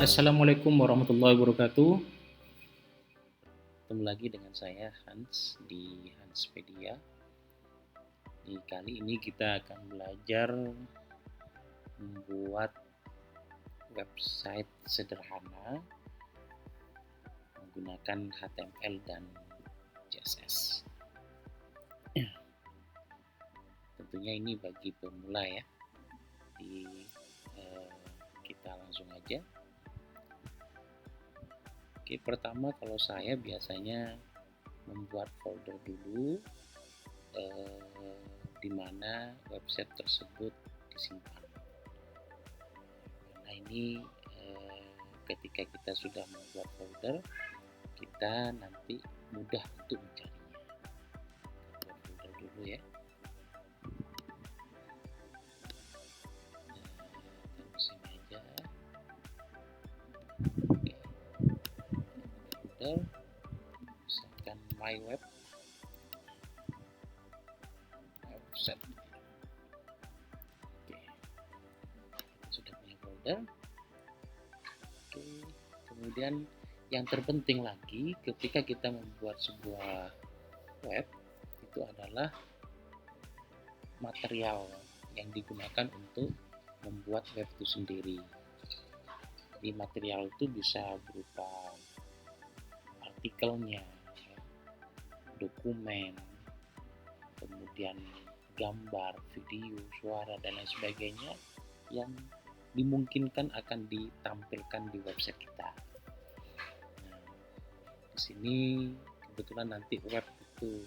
Assalamualaikum warahmatullahi wabarakatuh. Ketemu lagi dengan saya Hans di Hanspedia. Di kali ini kita akan belajar membuat website sederhana menggunakan HTML dan CSS. Tentunya ini bagi pemula ya. Kita langsung aja. Oke, pertama kalau saya biasanya membuat folder dulu di mana website tersebut disimpan. Nah ini ketika kita sudah membuat folder, kita nanti mudah untuk mencarinya. Buat folder dulu ya. Taruh sini aja. Oke. Folder, misalkan my website. Oke, kita sudah punya folder. Oke, kemudian yang terpenting lagi ketika kita membuat sebuah web itu adalah material yang digunakan untuk membuat web itu sendiri. Jadi material itu bisa berupa artikelnya, dokumen, kemudian gambar, video, suara, dan lain sebagainya yang dimungkinkan akan ditampilkan di website kita. Nah, di sini kebetulan nanti web itu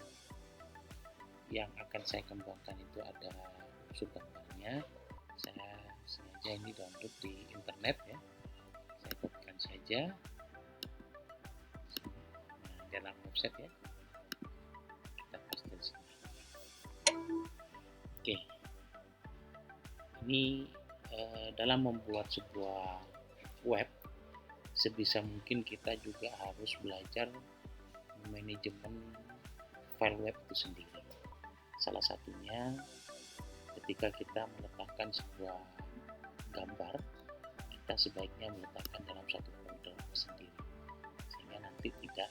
yang akan saya kembangkan itu ada unsur gambarnya. Saya sengaja ini download di internet ya. Saya kopikan saja. Nah, dalam website ya. Kita paste di sini. Oke. Ini dalam membuat sebuah web sebisa mungkin kita juga harus belajar manajemen file web itu sendiri. Salah satunya ketika kita meletakkan sebuah gambar, kita sebaiknya meletakkan dalam satu folder sendiri sehingga nanti tidak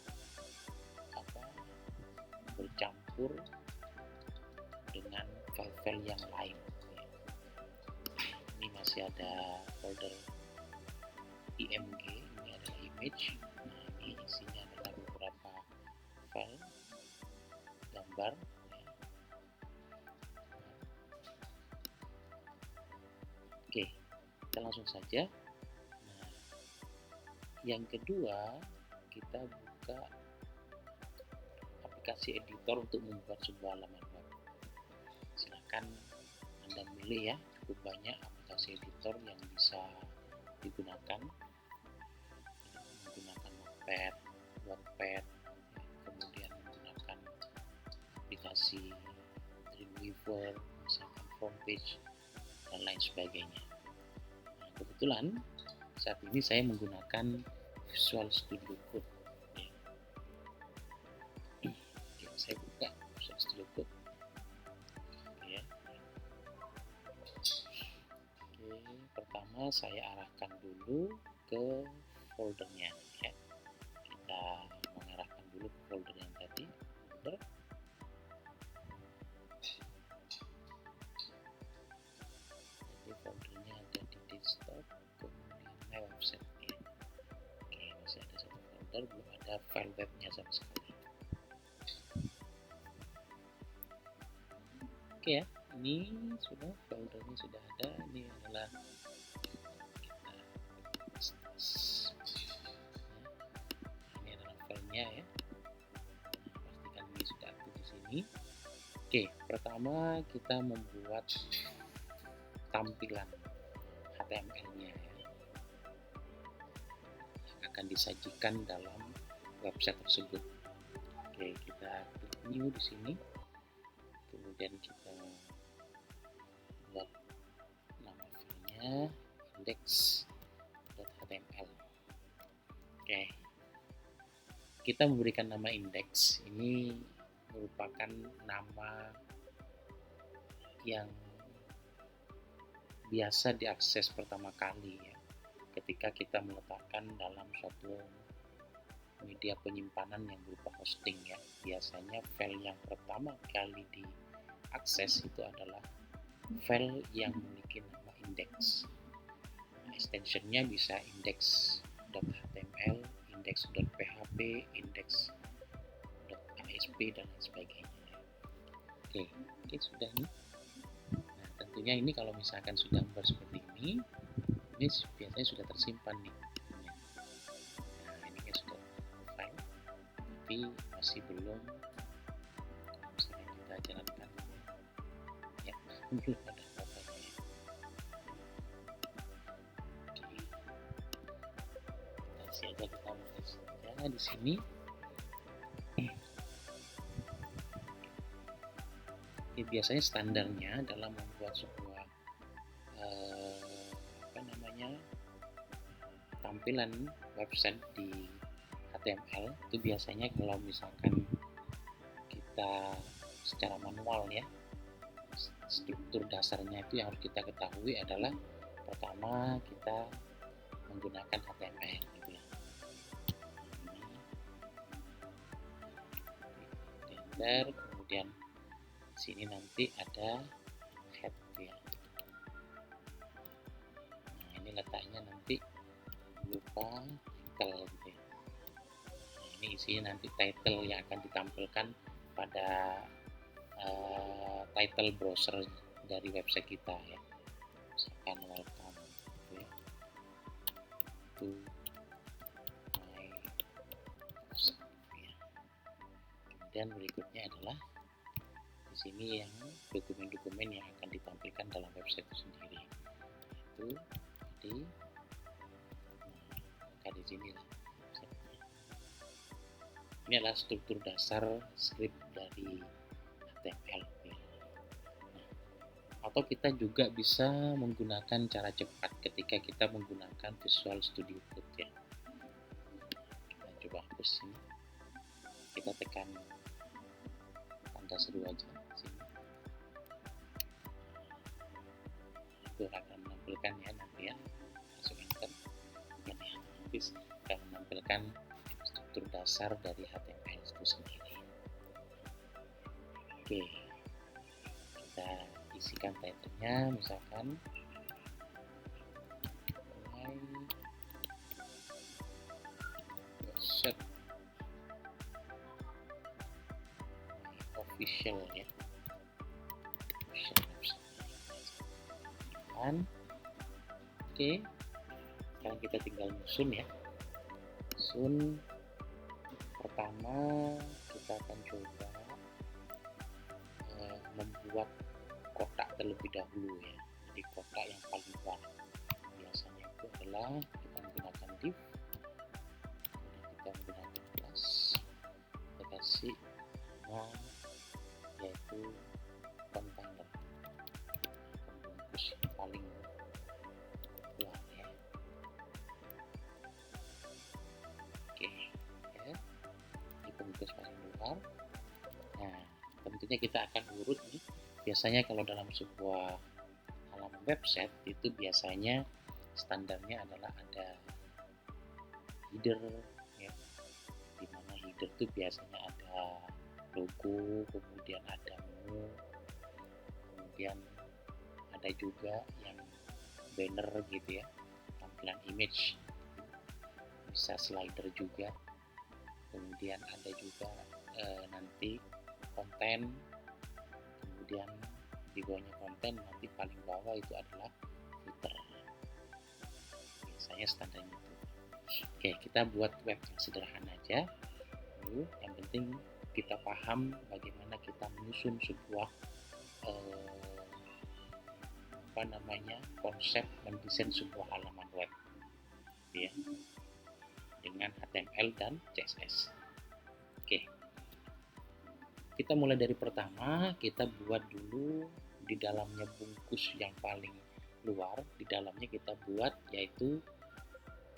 bercampur dengan file-file yang lain. Ini masih ada folder img, ini adalah image. Nah, ini isinya adalah beberapa file gambar. Oke, kita langsung saja. Nah, yang kedua, kita buka aplikasi editor untuk membuat sebuah halaman web. Silakan Anda milih ya, cukup banyak aplikasi editor yang bisa digunakan. Menggunakan Notepad, Wattpad, kemudian menggunakan aplikasi Dreamweaver, misalkan Frontpage, dan lain sebagainya. Nah, kebetulan saat ini saya menggunakan Visual Studio Code. Oke, saya buka Visual Studio Code. Oke, pertama saya arahkan dulu ke foldernya ya. Kita mengarahkan dulu ke folder yang tadi, folder. Jadi foldernya ada di desktop, kemudian my website ya. Oke, masih ada satu folder, belum ada file webnya sama sekali. Oke ya, ini sudah foldernya sudah ada. Ini adalah ini adalah filenya ya. Pastikan ini sudah aktif di sini. Oke, pertama kita membuat tampilan HTML-nya ya, yang akan disajikan dalam website tersebut. Oke, kita klik new di sini. Kemudian kita buat nama filenya index.html. Oke, kita memberikan nama index. Ini merupakan nama yang biasa diakses pertama kali ya, ketika kita meletakkan dalam suatu media penyimpanan yang berupa hosting ya. Biasanya file yang pertama kali diakses itu adalah file yang memiliki nama index. Extensionnya bisa index.html, index.php, index.asp dan lain sebagainya. Oke, sudah nih. Nah, tentunya ini kalau misalkan sudah seperti ini biasanya sudah tersimpan nih. Nah, ini kan sudah file, tapi masih belum. Misalnya kita jalankan, ya belum ada apa-apa ya. Oke, kasih aja kita mulai saja di sini. Oke, biasanya standarnya dalam membuat sebuah tampilan website di HTML itu biasanya kalau misalkan kita secara manual ya, struktur dasarnya itu yang harus kita ketahui adalah pertama kita menggunakan HTML gitu ya. Render, kemudian di sini nanti ada head ya. Nah, ini letaknya nanti lupa title gitu ya. Nah, ini isinya nanti title yang akan ditampilkan pada title browser dari website kita ya. Misalkan welcome gitu ya, to my website ya. Kemudian berikutnya adalah di sini yang dokumen-dokumen yang akan ditampilkan dalam website itu sendiri. Itu di sini lah. Ini adalah struktur dasar script dari HTML ya. Nah, atau kita juga bisa menggunakan cara cepat ketika kita menggunakan Visual Studio Code ya. Kita coba hapus sini, kita tekan tanda seru aja sini, itu akan menampilkan ya nanti ya, masuk enter dan ya, nanti akan menampilkan struktur dasar dari HTML itu sendiri. Oke, kita isikan title-nya, misalkan my website, official ya, official website. Oke, sekarang kita tinggal nyusun ya. Nyusun pertama kita akan coba membuat kotak terlebih dahulu ya. Jadi kotak yang paling luar biasanya itu adalah kita menggunakan div, kita menggunakan class, kita kasih nama yaitu container, pembungkus yang paling luar ya. Oke ya, ini pembungkus paling luar. Nah, tentunya kita akan urut nih. Biasanya kalau dalam sebuah halaman website itu biasanya standarnya adalah ada header ya, dimana header itu biasanya ada logo, kemudian ada menu, kemudian ada juga yang banner gitu ya, tampilan image, bisa slider juga, kemudian ada juga nanti konten, kemudian di bawahnya konten, nanti paling bawah itu adalah footer. Biasanya standarnya itu. Oke, kita buat web yang sederhana aja dulu. Yang penting kita paham bagaimana kita menyusun sebuah konsep mendesain sebuah halaman web ya, dengan HTML dan CSS. Oke, kita mulai dari pertama, kita buat dulu di dalamnya bungkus yang paling luar, di dalamnya kita buat yaitu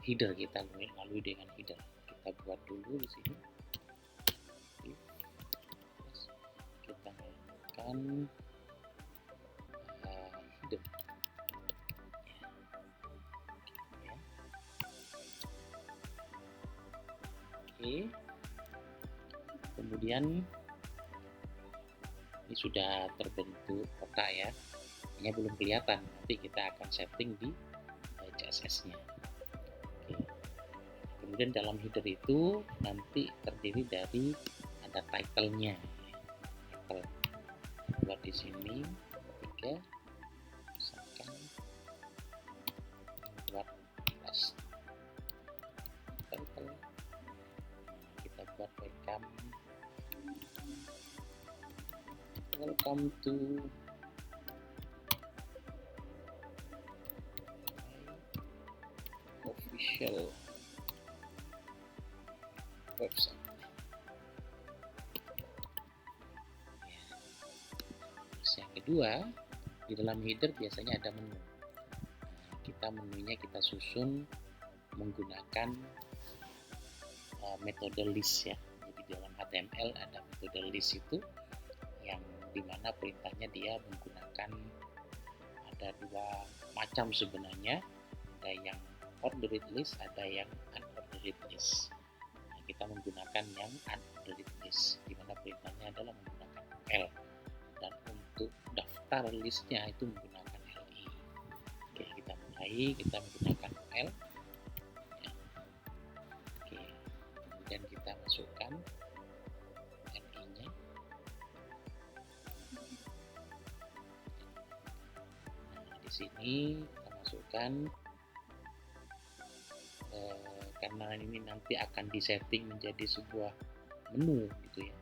header, kita lalui dengan header. Kita buat dulu di sini. Kita melakukan header. Ya. Oke, kemudian ini sudah terbentuk kotak ya, hanya belum kelihatan, nanti kita akan setting di CSS-nya. Oke. Kemudian dalam header itu nanti terdiri dari ada title-nya. Title buat di sini tiga, misalkan buat kelas title, kita buat welcome to official website. Terus yang kedua, di dalam header biasanya ada menu. Kita menunya kita susun menggunakan metode list ya. Jadi dalam HTML ada metode list itu yang dimana perintahnya dia menggunakan ada dua macam sebenarnya, ada yang ordered list, ada yang unordered list. Nah, kita menggunakan yang unordered list, di mana perintahnya adalah menggunakan L, dan untuk daftar listnya itu menggunakan LI. Oke, kita mulai, kita menggunakan L. Ya. Oke, kemudian kita masukkan LI-nya. Nah, di sini kita masukkan karena ini nanti akan disetting menjadi sebuah menu gitu ya.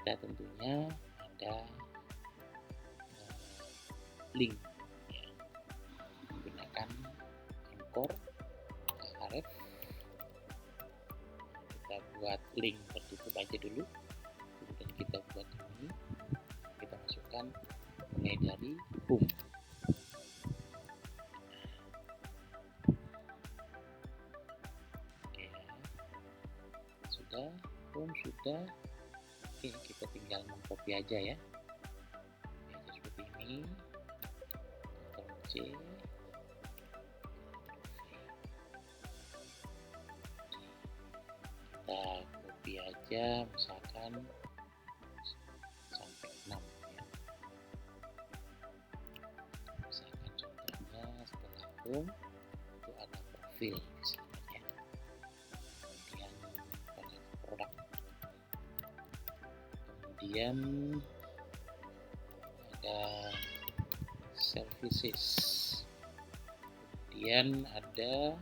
Kita tentunya ada link ya, menggunakan Anchor, Ahref. Kita buat link tertutup aja dulu, kemudian kita buat ini, kita masukkan mulai dari home. Sudah. Oke, kita tinggal mengcopy aja ya. Oke, seperti ini. Ctrl C. Kita copy aja, misalkan sampai 6 ya. Misalkan contohnya setelah home itu ada profil di sini. Kemudian ada services, kemudian ada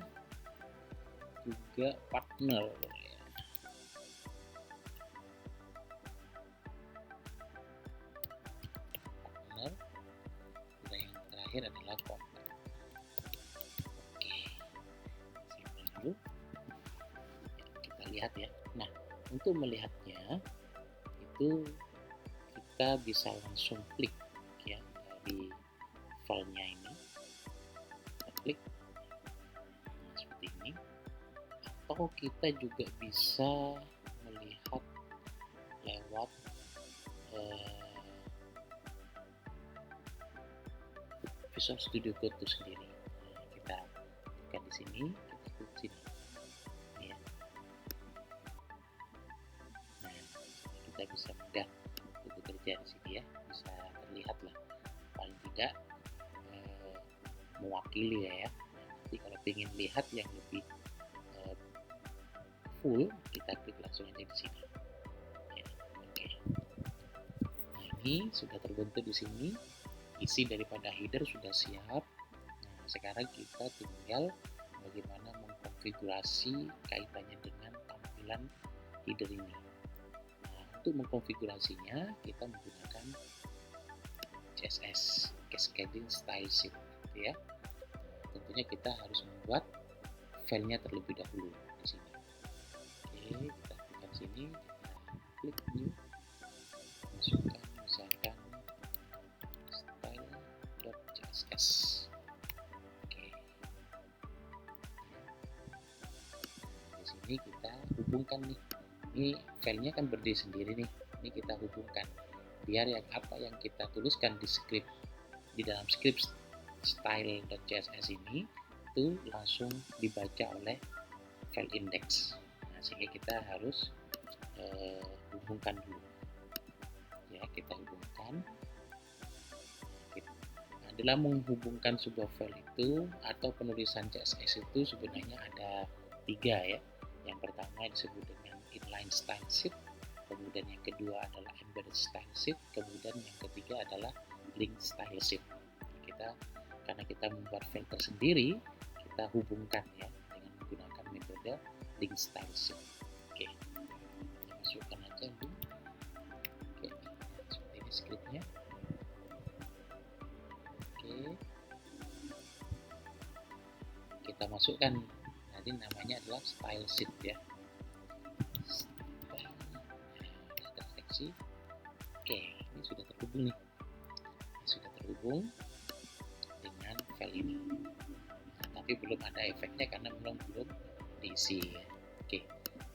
juga partner ya. Partner, dan yang terakhir adalah kontak. Oke, simpan dulu ya, kita lihat ya. Nah, untuk melihatnya itu kita bisa langsung klik ya dari filenya ini, kita klik seperti ini, atau kita juga bisa melihat lewat Visual Studio Code itu sendiri. Kita tekan di sini, kita klik sini ya. Kita bisa mudah untuk bekerja di sini ya, bisa terlihat lah paling tidak mewakili ya. Nanti kalau ingin lihat yang lebih full, kita klik langsung aja di sini ya. Oke, nah ini sudah terbentuk di sini, isi daripada header sudah siap. Nah, sekarang kita tinggal bagaimana mengkonfigurasi kaitannya dengan tampilan header ini. Untuk mengkonfigurasinya kita menggunakan CSS, Cascading Style Sheet ya. Tentunya kita harus membuat filenya terlebih dahulu di sini. Oke, kita tekan sini, kita klik new, masukkan misalkan style.css. Oke, di sini kita hubungkan nih. Ini filenya kan berdiri sendiri nih, ini kita hubungkan biar yang apa yang kita tuliskan di script, di dalam script style.css ini itu langsung dibaca oleh file index. Nah, sehingga kita harus hubungkan dulu ya. Kita hubungkan. Nah, dalam menghubungkan sebuah file itu atau penulisan CSS itu sebenarnya ada 3 ya. Yang pertama disebut dengan inline style sheet, kemudian yang kedua adalah embedded style sheet, kemudian yang ketiga adalah link style sheet. Karena kita membuat file tersendiri, kita hubungkan ya dengan menggunakan metode link style sheet. Oke, kita masukkan aja dulu. Oke, seperti ini scriptnya. Oke, kita masukkan. Nanti namanya adalah style sheet ya. Kita seleksi. Oke, ini sudah terhubung nih. Ini sudah terhubung dengan file ini. Nah, tapi belum ada efeknya karena belum diisi ya. Oke,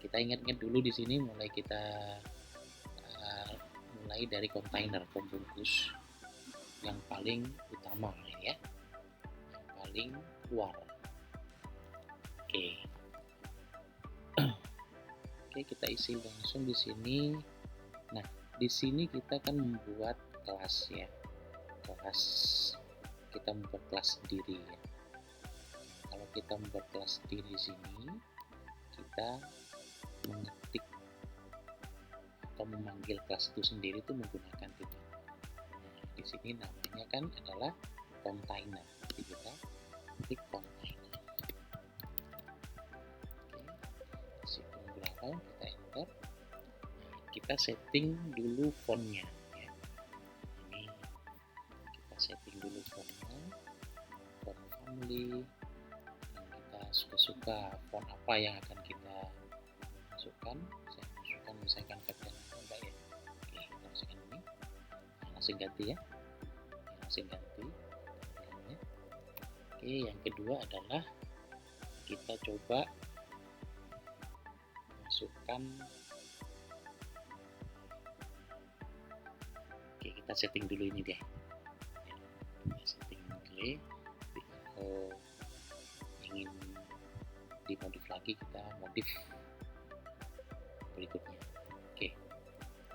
kita ingat-ingat dulu di sini mulai dari kontainer pembungkus yang paling utama ya, yang paling luar. Oke. Oke, kita isi langsung di sini. Nah, di sini kita akan membuat kelas ya. Kita membuat kelas sendiri ya. Kalau kita membuat kelas sendiri di sini, kita mengetik atau memanggil kelas itu sendiri itu menggunakan titik. Nah, di sini namanya kan adalah container. Jadi kita ketik container. Oke, isi belakang kita enter. Nah, kita setting dulu fontnya ya. Ini kita setting dulu fontnya, font family. Kita suka-suka font apa yang akan kita masukkan. Saya masukkan misalkan Captain America ya. Oke, kita masukkan ini. Nah, langsung ganti ya. Langsung ganti. Oke, yang kedua adalah kita coba masukkan. Oke, kita setting dulu ini deh. Kita setting dulu. Kalau ingin dimodif lagi, kita modif berikutnya. Oke,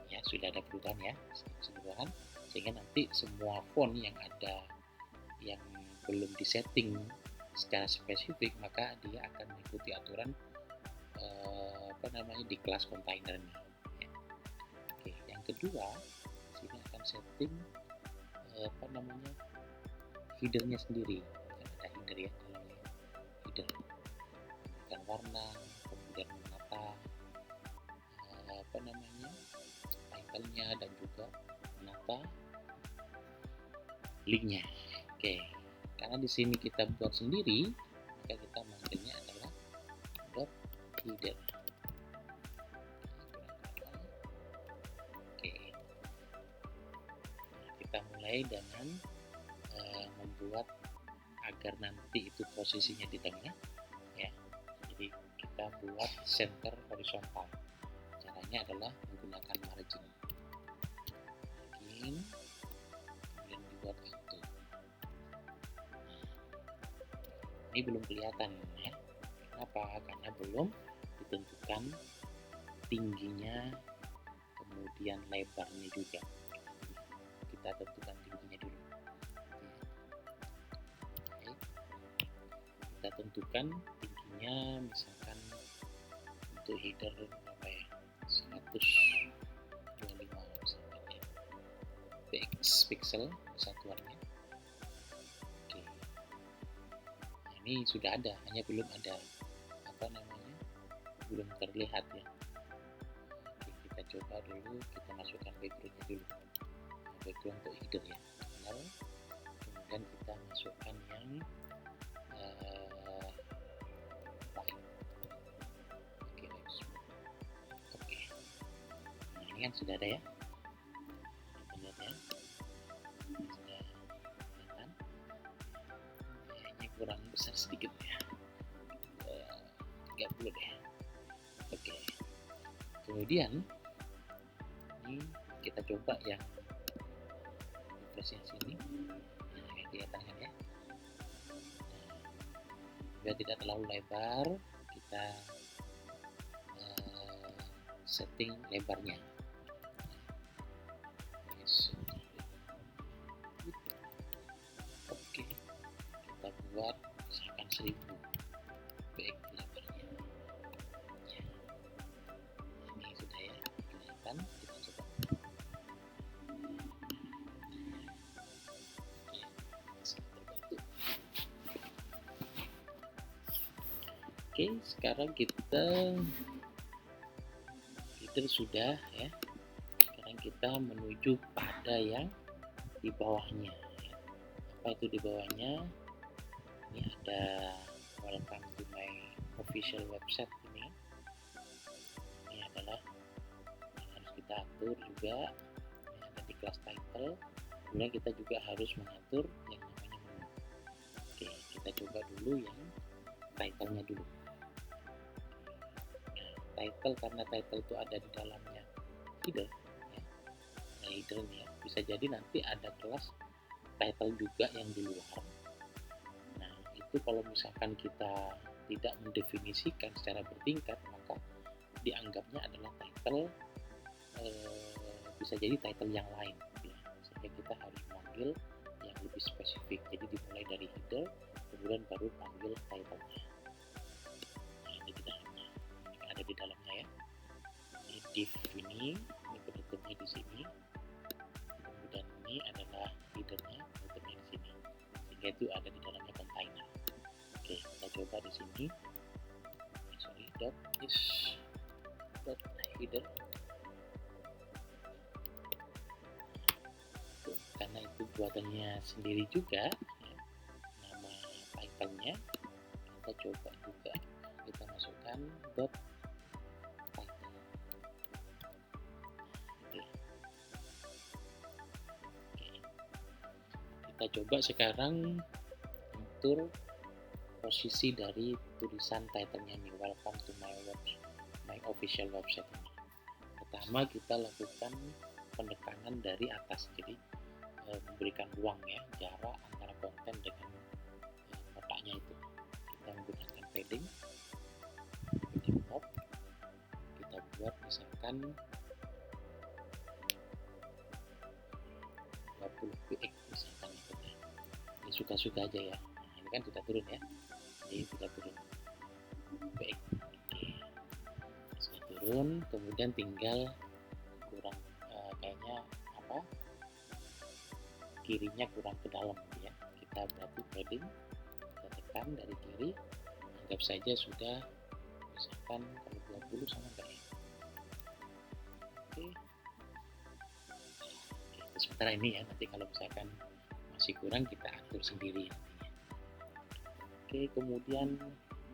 ya sudah ada perubahan ya, perubahan sehingga nanti semua font yang ada yang belum disetting secara spesifik maka dia akan mengikuti aturan di kelas kontainer ini. Ya. Oke, yang kedua sini akan setting headernya sendiri. Kan ada header ya dalamnya. Header memberikan warna, kemudian menata title-nya dan juga menata linknya. Oke, karena di sini kita buat sendiri, maka kita manggilnya adalah dot header. Oke, kita mulai dengan membuat agar nanti itu posisinya di tengah ya. Jadi kita buat center horizontal. Caranya adalah menggunakan margin, kemudian dibuat auto. Ini belum kelihatan ya. Kenapa? Karena belum ditentukan tingginya, kemudian lebarnya juga. Kita tentukan tingginya dulu. Oke. Kita tentukan tingginya, misalkan untuk header berapa ya? 125 misalkan ya. Px pixel satuannya. Oke. Nah, ini sudah ada, hanya belum ada belum terlihat ya. Oke, kita coba dulu, kita masukkan backgroundnya dulu. Background untuk header ya. Kemudian kita masukkan yang white. Oke. Nah, ini kan sudah ada ya. Lihat ya. Sudah kelihatan. Kayaknya kurang besar sedikit ya. 30 deh. Oke. Kemudian ini kita coba yang refresh yang sini. Nah, ini kelihatan kan ya. Biar tidak terlalu lebar, kita setting lebarnya. Oke, kita buat misalkan 1000 baik lebarnya. Ya, ini sudah ya kelihatan. Kita coba. Oke, sekarang kita sudah ya. Sekarang kita menuju pada yang di bawahnya. Apa itu di bawahnya? Ini ada welcome to my official website ini. Ini adalah yang harus kita atur juga. Ini ada di class title. Kemudian kita juga harus mengatur yang namanya menu. Oke, kita coba dulu yang title-nya dulu. Nah, title, karena title itu ada di dalamnya header ya. Nah, header ya, bisa jadi nanti ada kelas title juga yang di luar. Nah, itu kalau misalkan kita tidak mendefinisikan secara bertingkat, maka dianggapnya adalah title, bisa jadi title yang lain ya. Sehingga kita harus memanggil yang lebih spesifik. Jadi dimulai dari header, kemudian baru panggil title-nya. Nah, ini di dalamnya, ini ada di dalamnya ya. Ini div ini penutupnya di sini. Kemudian ini adalah headernya, penutupnya di sini. Sehingga itu ada di dalamnya container. Oke, kita coba di sini. Sorry, header. Karena itu buatannya sendiri juga ya, nama title-nya kita coba juga kita masukkan dot title. Oke. Kita coba sekarang atur posisi dari tulisan title-nya ini, welcome to my official website ini. Pertama kita lakukan penekanan dari atas, jadi memberikan ruang ya, jarak antara konten dengan kotaknya itu. Kita menggunakan padding top, kita buat misalkan 20 px misalkan itu. Ini suka-suka aja ya. Nah, ini kan sudah turun ya, ini sudah turun px. Sudah turun, kemudian tinggal kurang kayaknya apa, kirinya kurang ke dalam ya. Kita berarti padding, kita tekan dari kiri, anggap saja sudah misalkan kalau 20 sama enggak ya. Oke. Oke, sementara ini ya, nanti kalau misalkan masih kurang kita atur sendiri nantinya. Oke, kemudian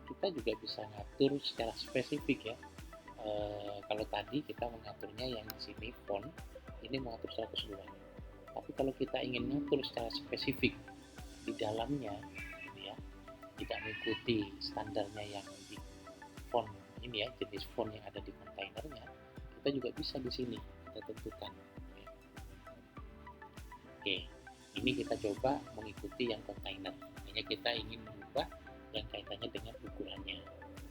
kita juga bisa ngatur secara spesifik ya. Kalau tadi kita mengaturnya yang di sini font, ini mengatur secara keseluruhan. Tapi kalau kita ingin mengatur secara spesifik di dalamnya ya, tidak mengikuti standarnya yang di font ini ya, jenis font yang ada di kontainernya, kita juga bisa di sini kita tentukan. Oke, ini kita coba mengikuti yang kontainer. Hanya kita ingin mengubah yang kaitannya dengan ukurannya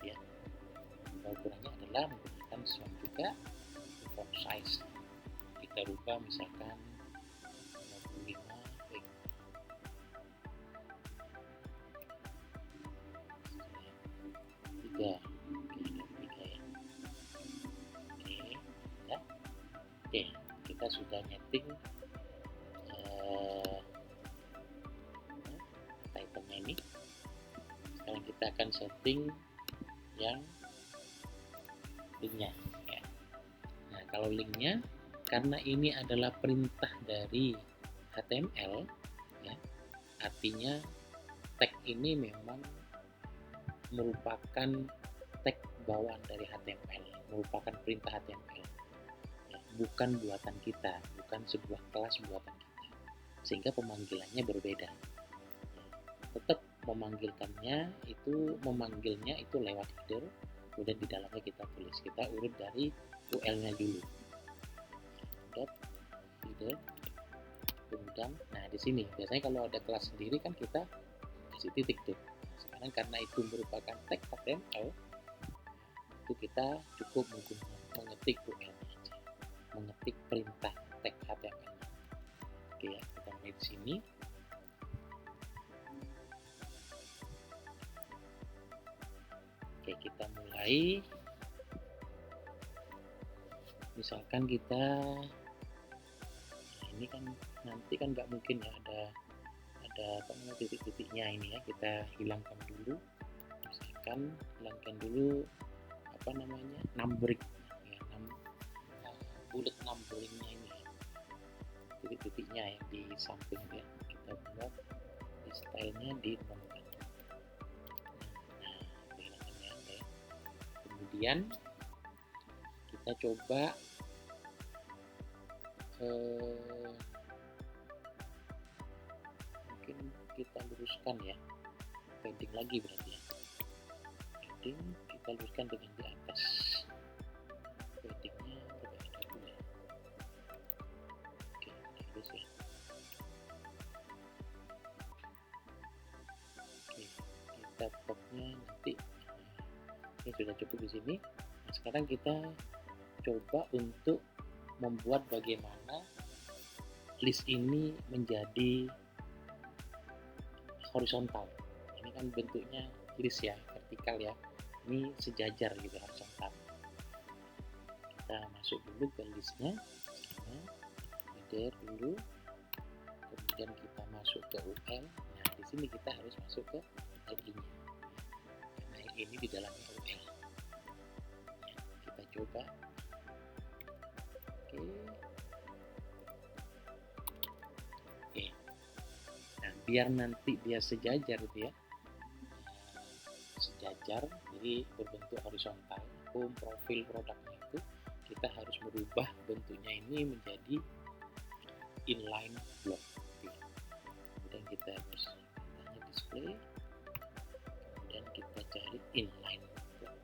ya. Ukurannya adalah menggunakan font juga, font size. Kita rubah misalkan 55 px. Tiga, tiga ya. Oke, ya. Oke, kita sudah nyeting title-nya ini. Sekarang kita akan setting yang linknya ya. Nah, kalau linknya, karena ini adalah perintah dari HTML ya, artinya tag ini memang merupakan tag bawaan dari HTML, merupakan perintah HTML ya, bukan buatan kita, bukan sebuah kelas buatan kita, sehingga pemanggilannya berbeda ya. Tetap memanggilnya itu lewat header, kemudian di dalamnya kita tulis, kita urut dari UL-nya dulu, dot header, kemudian nah di sini biasanya kalau ada kelas sendiri kan kita kasih titik tuh. Nah, sekarang karena itu merupakan tag HTML, itu kita cukup menggunakan mengetik URL aja, mengetik perintah tag HTML. Oke ya, kita mulai di sini. Oke, kita mulai. Misalkan kita, ini kan nanti kan nggak mungkin ya ada apa namanya titik-titiknya ini ya, kita hilangkan dulu. Misalkan hilangkan dulu apa namanya numbering ya, bullet numberingnya ini ya, titik-titiknya yang di samping ya, kita buat di stylenya di nonkan. Nah, hilangkan ya. Kemudian kita coba mungkin kita luruskan ya, padding lagi berarti ya, padding kita luruskan dengan di atas, paddingnya berbeda dulu ya. Oke, lurus ya. Oke, kita topnya nanti ini sudah cukup di sini. Nah, sekarang kita coba untuk membuat bagaimana list ini menjadi horizontal. Ini kan bentuknya list ya, vertikal ya. Ini sejajar gitu, horizontal. Kita masuk dulu ke listnya, header dulu, kemudian kita masuk ke UL. Nah, di sini kita harus masuk ke LI-nya. Karena ini di dalamnya UL. Kita coba. Oke. Nah, biar nanti dia sejajar gitu ya, sejajar, jadi berbentuk horizontal. Home profil produknya itu kita harus merubah bentuknya ini menjadi inline block. Kemudian kita harus display, kemudian kita cari inline block.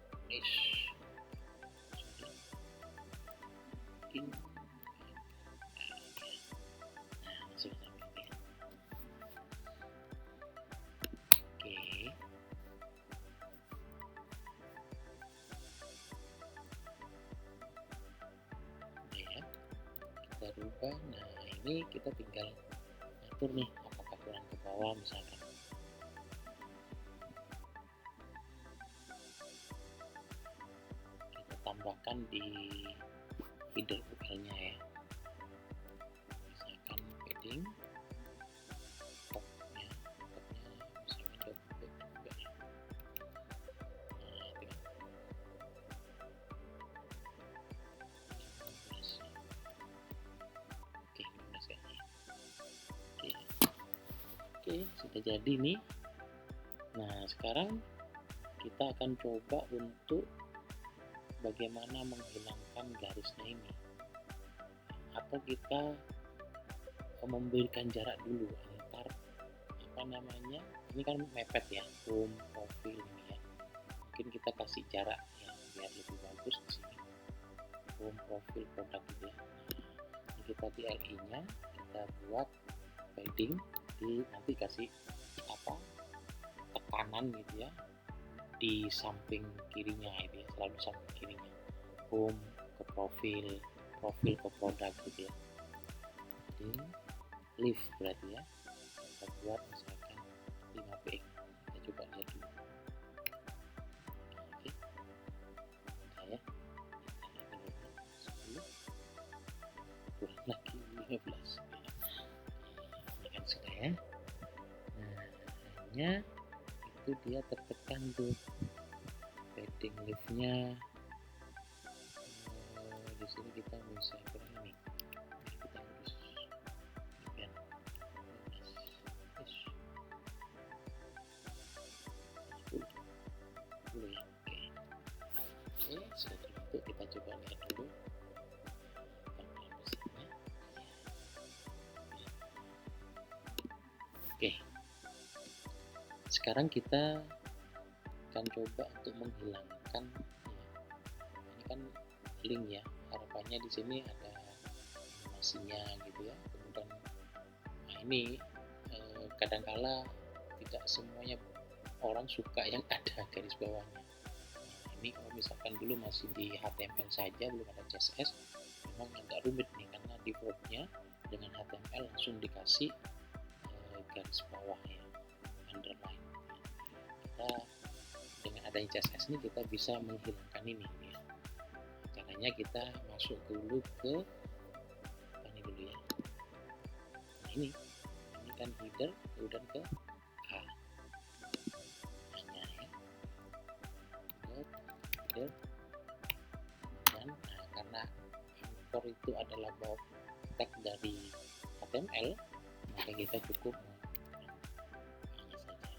Kita rubah. Nah, ini kita tinggal atur nih apakah turun ke bawah misalkan. Kita tambahkan di header URL-nya ya. Misalkan padding topnya misalkan double juga ya. Nah, itu kan. Oke, sudah jadi nih. Nah, sekarang kita akan coba untuk bagaimana menghilangkan garisnya ini, atau kita memberikan jarak dulu antar apa namanya, ini kan mepet ya, home profil ini ya, mungkin kita kasih jarak ya biar lebih bagus di sini, home profil produk gitu ya. Nah, ini kita di LI nya kita buat padding, di nanti kasih apa tekanan gitu ya di samping kirinya itu ya, selalu samping kirinya, home ke profil, profil ke produk gitu ya. Jadi lift berarti ya, kita buat misalkan 5px, kita coba lihat dulu. Oke, nah ya, kita lihat 10 kurang lagi 15 ya. Ini kan sudah ya. Nah, hanya itu dia tertekan tuh padding liftnya. Di sini kita bisa kurang ini, kita harus bagian 10 ya. Oke, sudah terbentuk. Kita coba lihat dulu tampilan mesinnya. Oke, sekarang kita akan coba untuk menghilangkan ini kan link ya, harapannya di sini ada animasinya gitu ya. Kemudian nah ini kadangkala tidak semuanya orang suka yang ada garis bawahnya. Nah, ini kalau misalkan dulu masih di HTML saja, belum ada CSS, memang agak rumit nih, karena defaultnya dengan HTML langsung dikasih garis bawah ya, underline. Kita dengan adanya CSS ini kita bisa menghilangkan ini ya. Caranya kita masuk dulu ke ini dulu ya. Nah ini kan header, kemudian ke A. Hanya ya. Header. Dan karena anchor itu adalah bawah tag dari HTML, maka kita cukup hanya saja.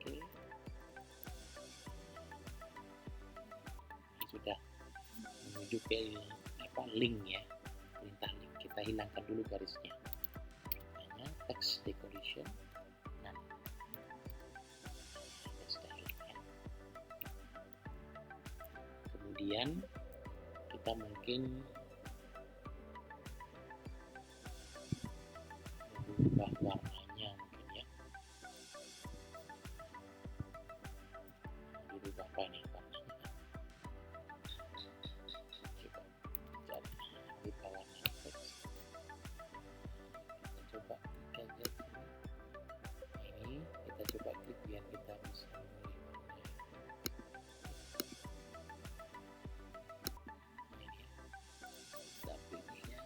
Oke. Ini sudah menuju ke link ya, perintah link. Kita hilangkan dulu garisnya. Hanya text decoration. Nah, sudah hilang. Kemudian kita mungkin mengubah warnanya mungkin ya. Dirubah apa nih warnanya? Coba cari warna teks. Kita coba klik aja ini. Kita coba klik biar kita bisa memilih warna. Ini ya. Kita pilih ya.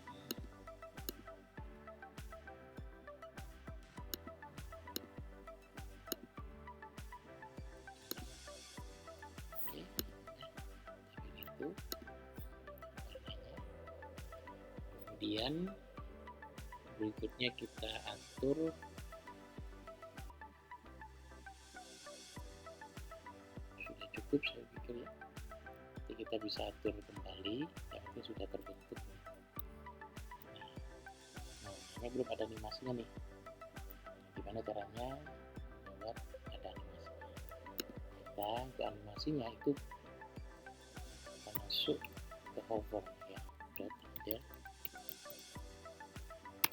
Itu warnanya. Kemudian berikutnya kita atur sudah cukup saya pikir ya. Nanti kita bisa atur kembali yang itu sudah terbentuk. Nah ini belum ada animasinya nih. Gimana caranya membuat ada animasinya? Kita ke animasinya itu kita masuk ke hover ya, aja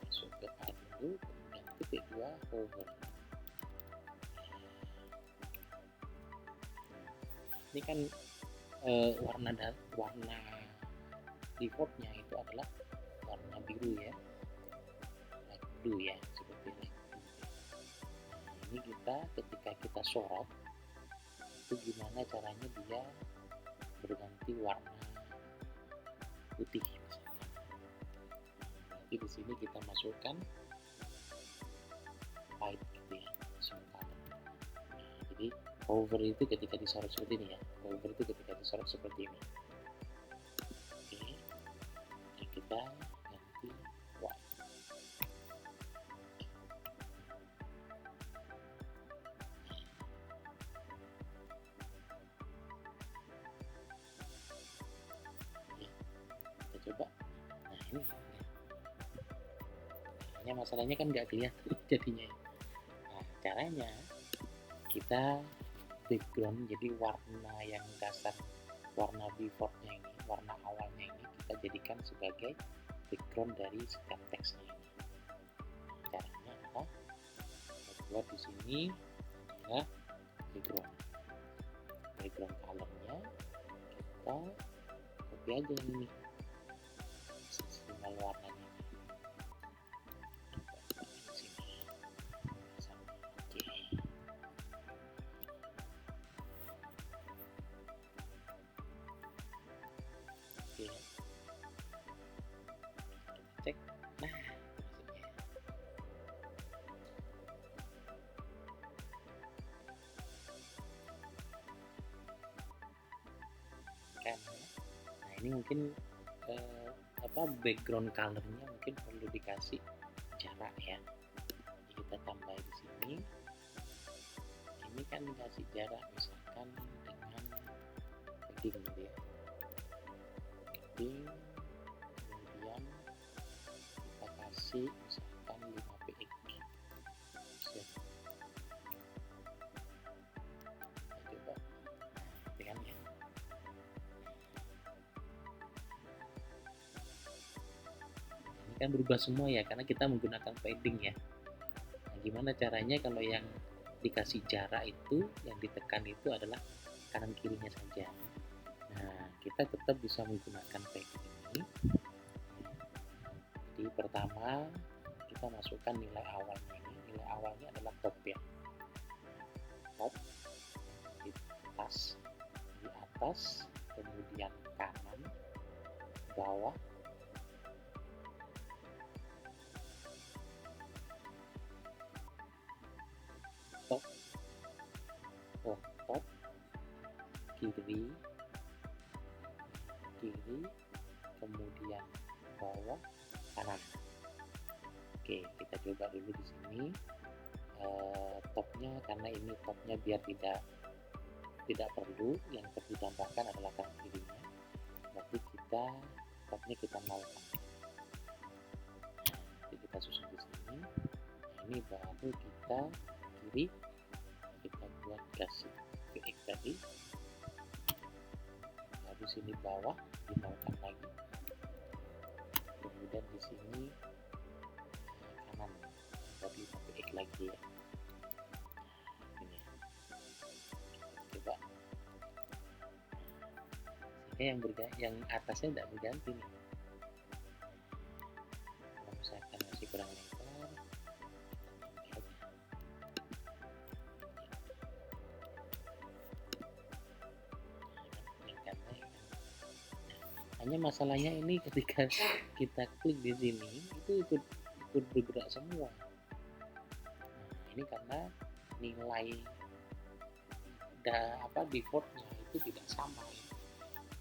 masuk ke A dulu, kemudian titik 2 hover. Ini kan warna defaultnya itu adalah warna biru ya, light blue ya, seperti light blue. Nah, ini kita ketika kita sorot itu gimana caranya dia berganti warna putih misalkan. Berarti di sini kita masukkan white gitu ya, color. Nah, jadi hover itu ketika disorot seperti ini ya, hover itu ketika disorot seperti ini. Oke, dan kita ganti white. Kita coba. Nah ini hanya masalahnya kan nggak kelihatan jadinya. Nah caranya kita background, jadi warna yang dasar, warna defaultnya ini, warna awalnya ini kita jadikan sebagai background dari setiap teksnya ini. Caranya adalah kita buat di sini adalah background colornya kita copy aja ini simbol warnanya. Cek, nah maksudnya kan. Nah ini mungkin background colornya mungkin perlu dikasih jarak ya. Jadi kita tambah di sini. Ini kan dikasih jarak misalkan dengan padding gitu ya. Padding, kemudian kita kasih misalkan 5 px. Kita coba, nah, kan ya. Ini kan berubah semua ya karena kita menggunakan padding ya. Nah, gimana caranya kalau yang dikasih jarak itu yang ditekan itu adalah kanan kirinya saja. Nah, kita tetap bisa menggunakan teknik ini. Jadi pertama kita masukkan nilai awalnya ini. Nilai awalnya adalah top ya. Top di atas, kemudian kanan, bawah, top, top, kiri, kemudian bawah, kanan. Oke, kita coba dulu di sini. Topnya, karena ini topnya biar tidak perlu, yang perlu ditambahkan adalah kanan kirinya. Berarti topnya kita nolkan. Jadi kita susun di sini. Nah, ini baru kita kiri, kita buat kasih VX tadi. Lalu sini bawah dinolkan lagi. Kemudian di sini kanan, berarti VX lagi ya. Ini coba. Sehingga yang atasnya tidak berganti nih. Kalau misalkan masih kurang lebar, hanya masalahnya ini ketika kita klik di sini itu ikut bergerak semua. Nah, ini karena nilai defaultnya itu tidak sama ya.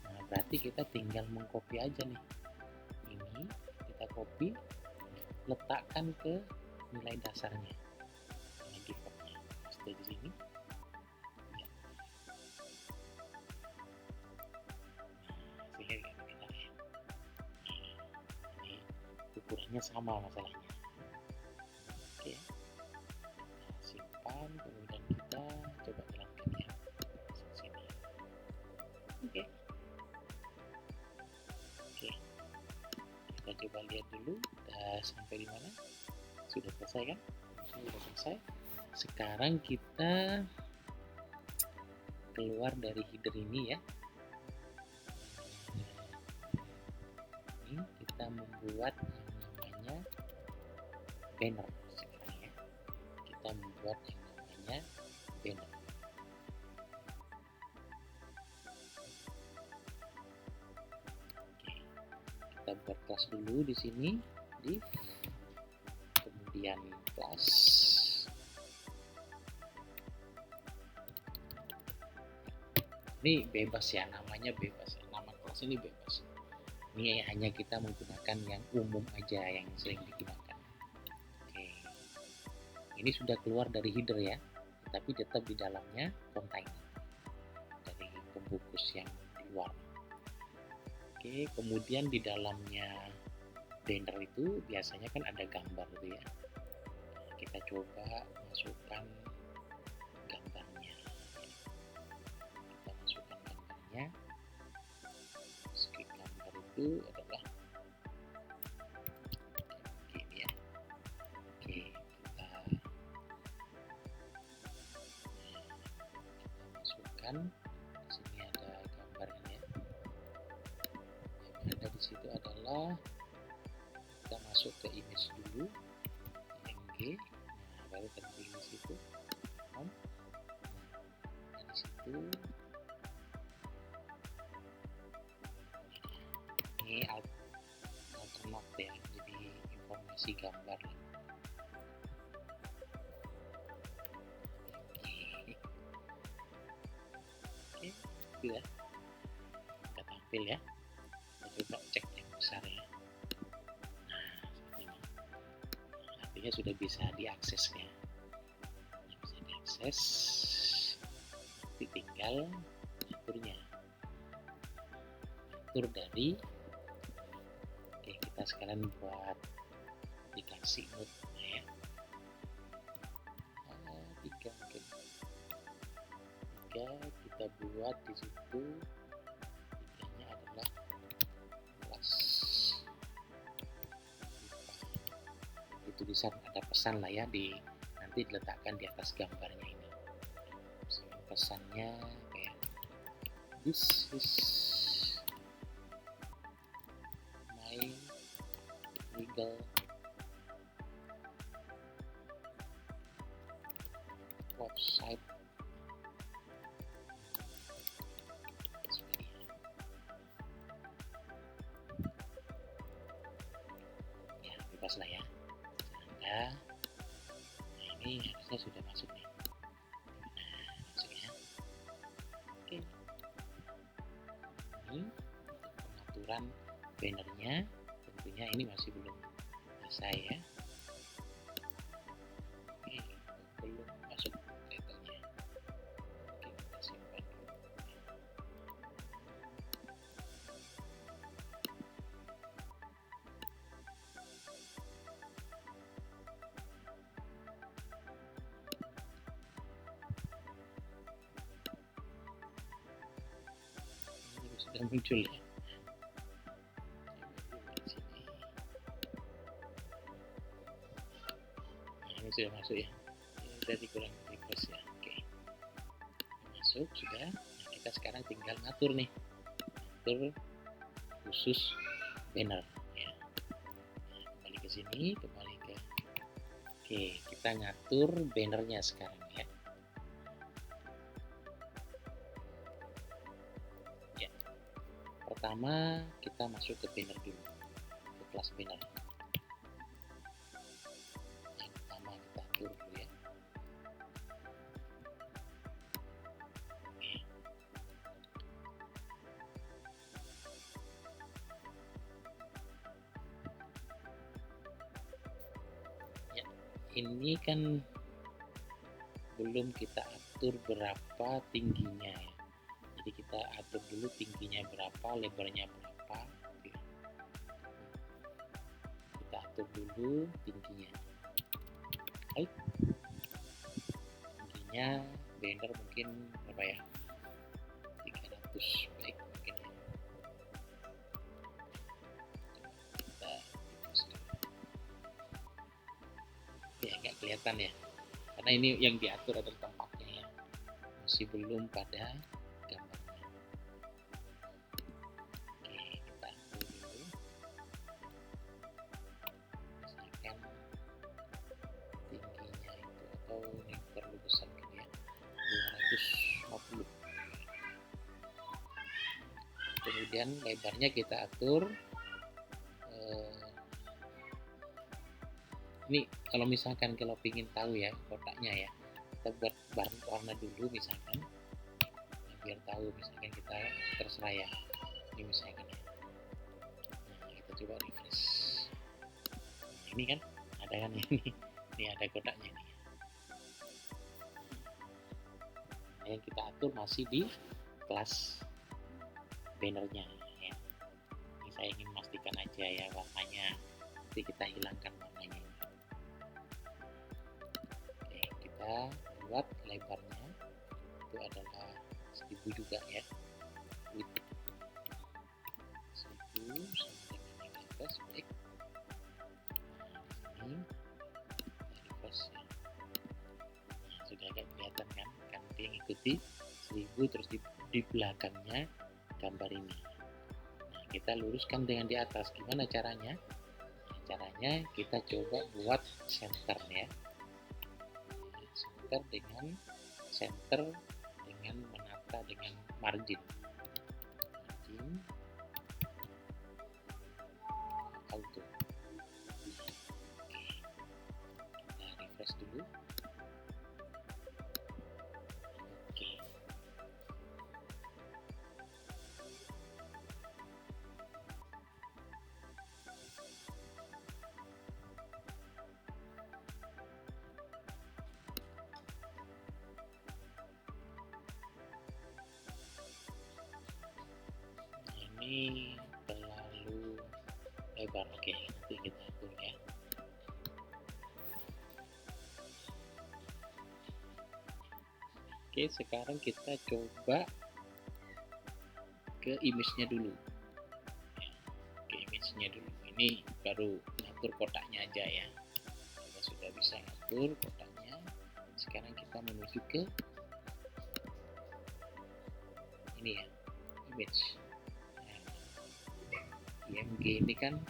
Nah, berarti kita tinggal mengcopy aja nih. Ini kita copy, letakkan ke nilai dasarnya, nilai defaultnya. Paste di sini. Ya. Sehingga kita ya. Ini ukurannya sama masalahnya. Oke. Kita simpan, kemudian kita coba jalankan ya. Sini. Oke. Kita coba lihat dulu sampai di mana. Sudah selesai kan? Sudah selesai. Sekarang kita keluar dari header ini ya. Ini kita membuat yang namanya banner sekarang ya. Kita membuat yang namanya banner. Kita buat kelas dulu di sini, div, kemudian kelas, ini bebas ya, namanya bebas ya, nama kelas ini bebas. Ini hanya kita menggunakan yang umum aja, yang sering digunakan. Oke, ini sudah keluar dari header ya, tapi tetap di dalamnya container dari pembungkus yang di luar. Oke, kemudian di dalamnya banner itu biasanya kan ada gambar gitu ya. Kita coba masukkan gambarnya. Kita masukkan gambarnya. Meski gambar itu adalah gini ya. Oke, kita masukkan. Di sini ada gambarnya. Yang ada di situ adalah kita masuk ke image dulu, img, nah baru kita pilih situ, nah dari situ ini alternate ya, jadi informasi gambar. Oke, sudah kita tampil ya. Kita coba cek yang besar ya. Artinya sudah bisa diakses ya, bisa diakses, tinggal aturnya, atur dari. Oke, kita sekalian buat aplikasi note ya, 3 mungkin, 3 kita buat di situ. 3-nya adalah kelas. Tulisan ada pesan lah ya, nanti nanti diletakkan di atas gambarnya ini. Misalkan pesannya kayak this is my legal website. Ya, bebas lah ya. Nah, ini harusnya sudah masuk nih. Nah, masuk ya. Oke. Ini pengaturan bannernya, tentunya ini masih belum selesai ya. Oke, belum masuk title-nya. Oke, kita simpan dulu. Ini sudah muncul ya. Ini sudah masuk ya. Jadi kurang refresh ya. Oke, masuk sudah. Nah, kita sekarang tinggal ngatur nih, ngatur khusus banner ya. Nah, kembali ke sini, kembali ke oke, kita ngatur bannernya sekarang ya. Ya, pertama kita masuk ke banner dulu, ke kelas banner. Yang pertama kita atur dulu ya. Ini kan belum kita atur berapa tingginya ya. Jadi kita atur dulu tingginya berapa, lebarnya berapa. Kita atur dulu tingginya. Baik. Tingginya banner mungkin berapa ya? 300 baik mungkin ya. Kita ya nggak kelihatan ya, karena ini yang diatur adalah tempatnya ya, masih belum pada gambarnya. Oke, kita atur dulu, misalkan tingginya itu, atau ini perlu besar gitu ya, 250. Kemudian lebarnya kita atur ini kalau misalkan kalau ingin tahu ya kotaknya ya, kita buat warna dulu misalkan ya, biar tahu misalkan kita terserah ya. Ini misalkan ya, nah kita coba refresh. Nah, ini kan ada kan ini ada kotaknya nih. Nah, yang kita atur masih di kelas bannernya ya. Ini saya ingin memastikan aja ya warnanya, nanti kita hilangkan warnanya. Kita buat lebarnya itu adalah 1000 juga ya, width 1000 sama dengan yang atas. Baik, nah di sini kita refresh ya. Nah, sudah agak kelihatan kan dia mengikuti 1000 terus di belakangnya gambar ini. Nah, kita luruskan dengan di atas. Gimana caranya? Nah, caranya kita coba buat center ya, center dengan menata dengan margin auto. Oke, kita refresh dulu. Oke, ini terlalu lebar. Oke, nanti kita atur ya. Oke, sekarang kita coba ke image-nya dulu ya, ke image-nya dulu. Ini baru ngatur kotaknya aja ya, kita sudah bisa ngatur kotaknya. sekarang kita menuju ke ini ya, image. Nah, img ini kan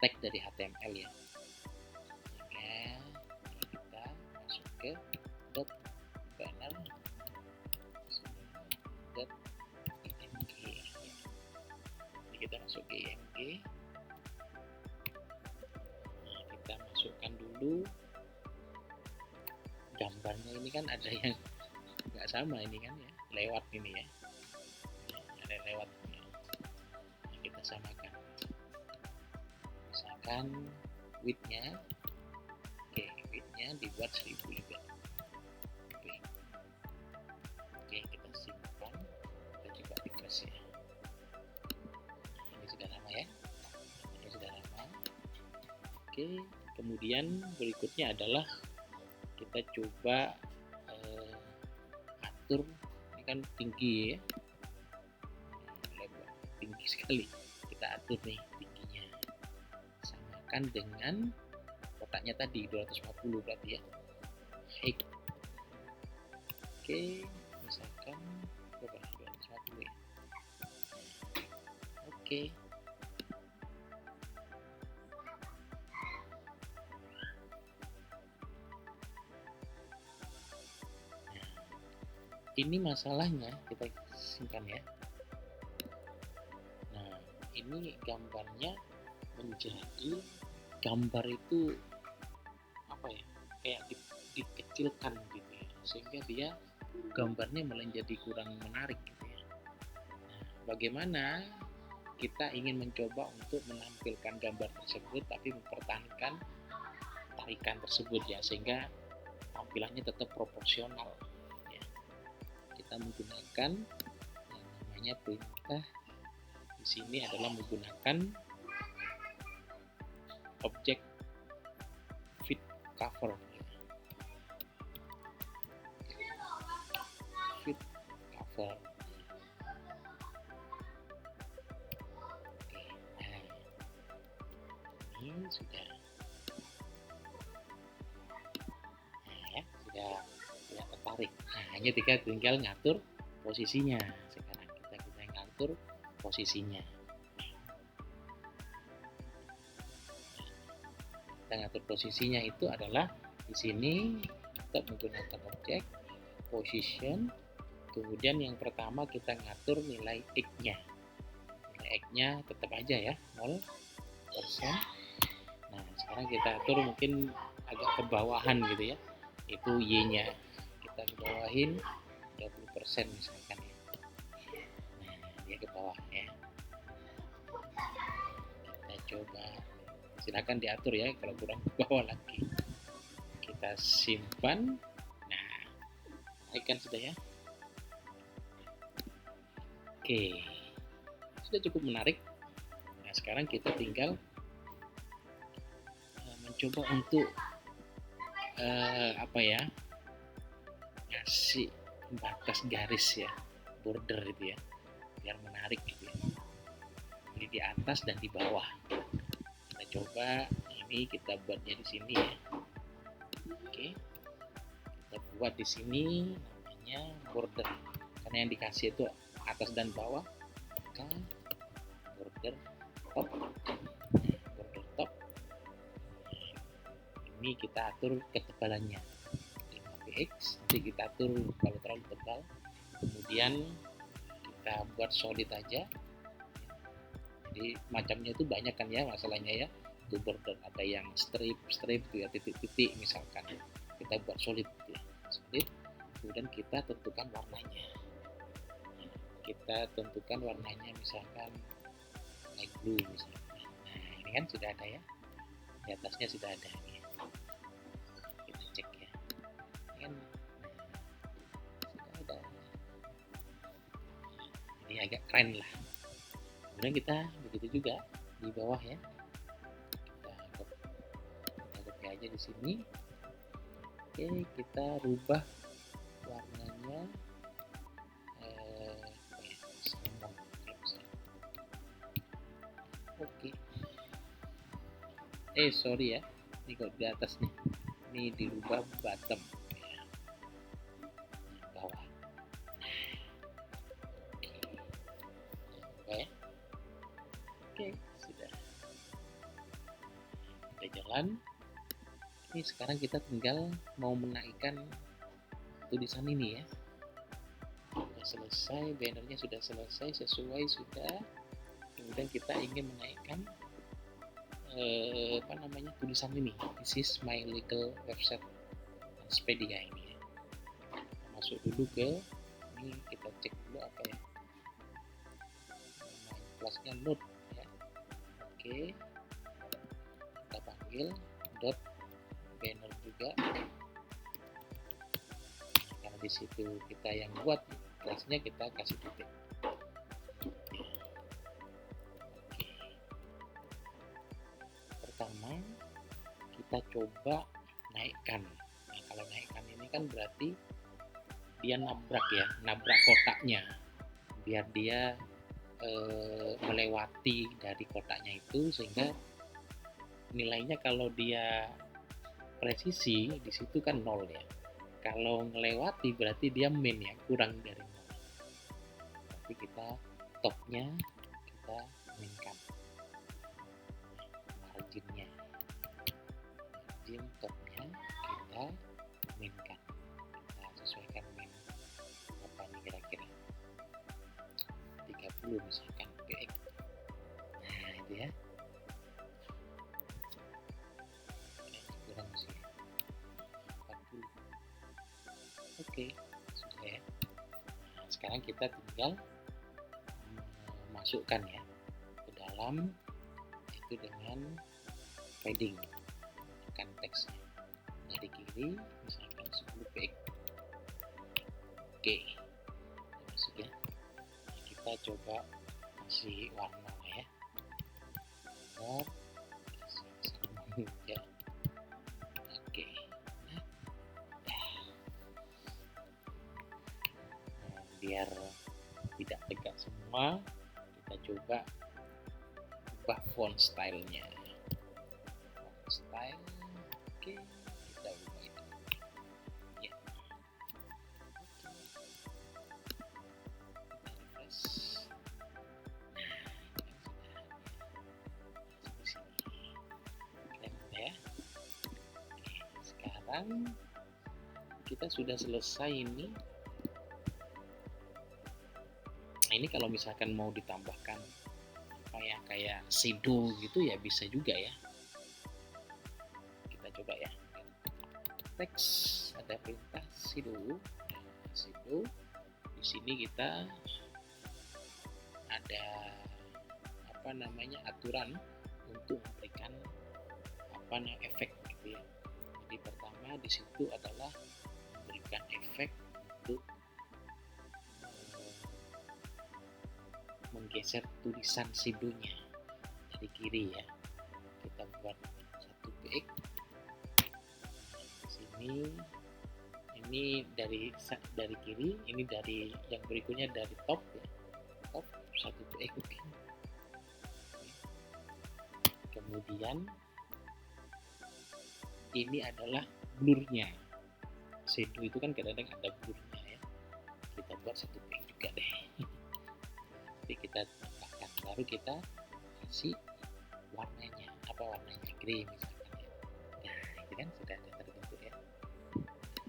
tag dari HTML ya. Kita masuk ke dot banner dot img ya. Jadi kita masuk ke img. Nah, kita masukkan dulu gambarnya. Ini kan ada yang nggak sama ini kan ya, lewat ini ya, ada lewat ya. Nah, kita samakan, misalkan widthnya, oke, widthnya dibuat 1000 juga. Oke, kita simpan, kita coba refresh ya. Ini sudah lama ya, ini sudah lama. Oke, kemudian berikutnya adalah kita coba atur. Ini kan tinggi ya, lebar tinggi sekali. Kita atur nih tingginya, samakan dengan kotaknya tadi 250 berarti ya, height. Oke, misalkan berapa, 250 ya. Oke, ini masalahnya, kita simpan ya. Nah, ini gambarnya menjadi, gambar itu apa ya, kayak dikecilkan gitu ya, sehingga dia gambarnya malah jadi kurang menarik gitu ya. Nah, bagaimana kita ingin mencoba untuk menampilkan gambar tersebut tapi mempertahankan tarikan tersebut ya, sehingga tampilannya tetap proporsional ya. Kita menggunakan yang namanya perintah di sini adalah menggunakan objek fit cover. Fit cover. Oke, nah ini sudah, nah ya, sudah tertarik. Nah, hanya tinggal ngatur posisinya. Sekarang kita ngatur posisinya. Kita ngatur posisinya itu adalah di sini kita menggunakan objek position. Kemudian yang pertama kita ngatur nilai x-nya. Nilai x-nya tetap aja ya 0%. Nah, sekarang kita atur mungkin agak ke bawahan gitu ya. Itu y-nya kita bawahin 20% misalkan ya. Nah, dia ke bawah ya. Kita coba, silakan diatur ya kalau kurang ke bawah lagi. Kita simpan. Nah, naikkan sudah ya. Oke, sudah cukup menarik. Nah, sekarang kita tinggal mencoba untuk apa ya, ngasih batas garis ya, border itu ya, biar menarik gitu ya. Ini di atas dan di bawah. Kita coba ini, kita buatnya di sini ya. Oke, kita buat di sini namanya border, karena yang dikasih itu atas dan bawah, maka border top. Border top ini kita atur ketebalannya 5px. Nanti kita atur kalau terlalu tebal, kemudian kita buat solid aja. Jadi macamnya itu banyak kan ya masalahnya ya. Itu border ada yang strip ya, titik-titik misalkan. Kita buat solid ya. Solid. Kemudian kita tentukan warnanya. Kita tentukan warnanya misalkan light blue misalkan. Nah, ini kan sudah ada ya. Di atasnya sudah ada nih. Kita cek ya. Ini kan sudah ada. Ini agak keren lah. Kemudian kita begitu juga di bawah ya. Kita copy aja di sini. Oke, kita rubah warnanya salmon. Oke. Sorry ya, ini kok di atas nih. Ini dirubah bottom. jalan. Oke, sekarang kita tinggal mau menaikkan tulisan ini ya. Sudah selesai, bannernya sudah selesai, sesuai sudah. Kemudian kita ingin menaikkan tulisan ini. This is my legal website Expedia ini ya. Masuk dulu ke ini, kita cek dulu apa ya. Kelasnya node ya. Oke. Kita panggil dot banner juga. Karena di situ kita yang buat kelasnya, kita kasih titik. Oke. Pertama kita coba naikkan. Nah, kalau naikkan ini kan berarti dia nabrak kotaknya, biar dia melewati dari kotaknya itu, sehingga nilainya kalau dia presisi di situ kan 0 ya. Kalau ngelewati berarti dia min ya, kurang dari 0. Tapi kita topnya kita minkan, margin topnya kita minkan, kita sesuaikan min apa nih kira-kira 30 misalkan PX. Nah itu ya, kurang sih 40. Oke, sudah ya. Nah, sekarang kita tinggal masukkan ya ke dalam itu dengan padding, tekan teksnya dari kiri misalkan 10 px. Oke, masuk ya. Nah, kita coba kasih warna ya, kasih ya. Oke, nah, biar tidak tegak semua, kita coba ubah font stylenya. Font style, oke, kita ubah itu ya. Oke, kita refresh. Nah, ya. Oke, sekarang kita sudah selesai ini. Nah, ini kalau misalkan mau ditambahkan kayak shadow gitu ya bisa juga ya. Kita coba ya. Teks ada perintah shadow. Shadow. Di sini kita ada aturan untuk memberikan efek gitu ya. Jadi pertama di situ adalah memberikan efek untuk menggeser tulisan shadow-nya dari kiri ya. Kita buat 1 px. Sini ini dari kiri, ini dari yang berikutnya dari top ya. Top 1 px. Kemudian ini adalah blurnya. Shadow itu kan kadang-kadang ada blurnya ya. Kita buat 1 px juga deh. Kita tambahkan, baru kita kasih warnanya, grey misalkan ya. Nah itu kan sudah ada terbentuk ya.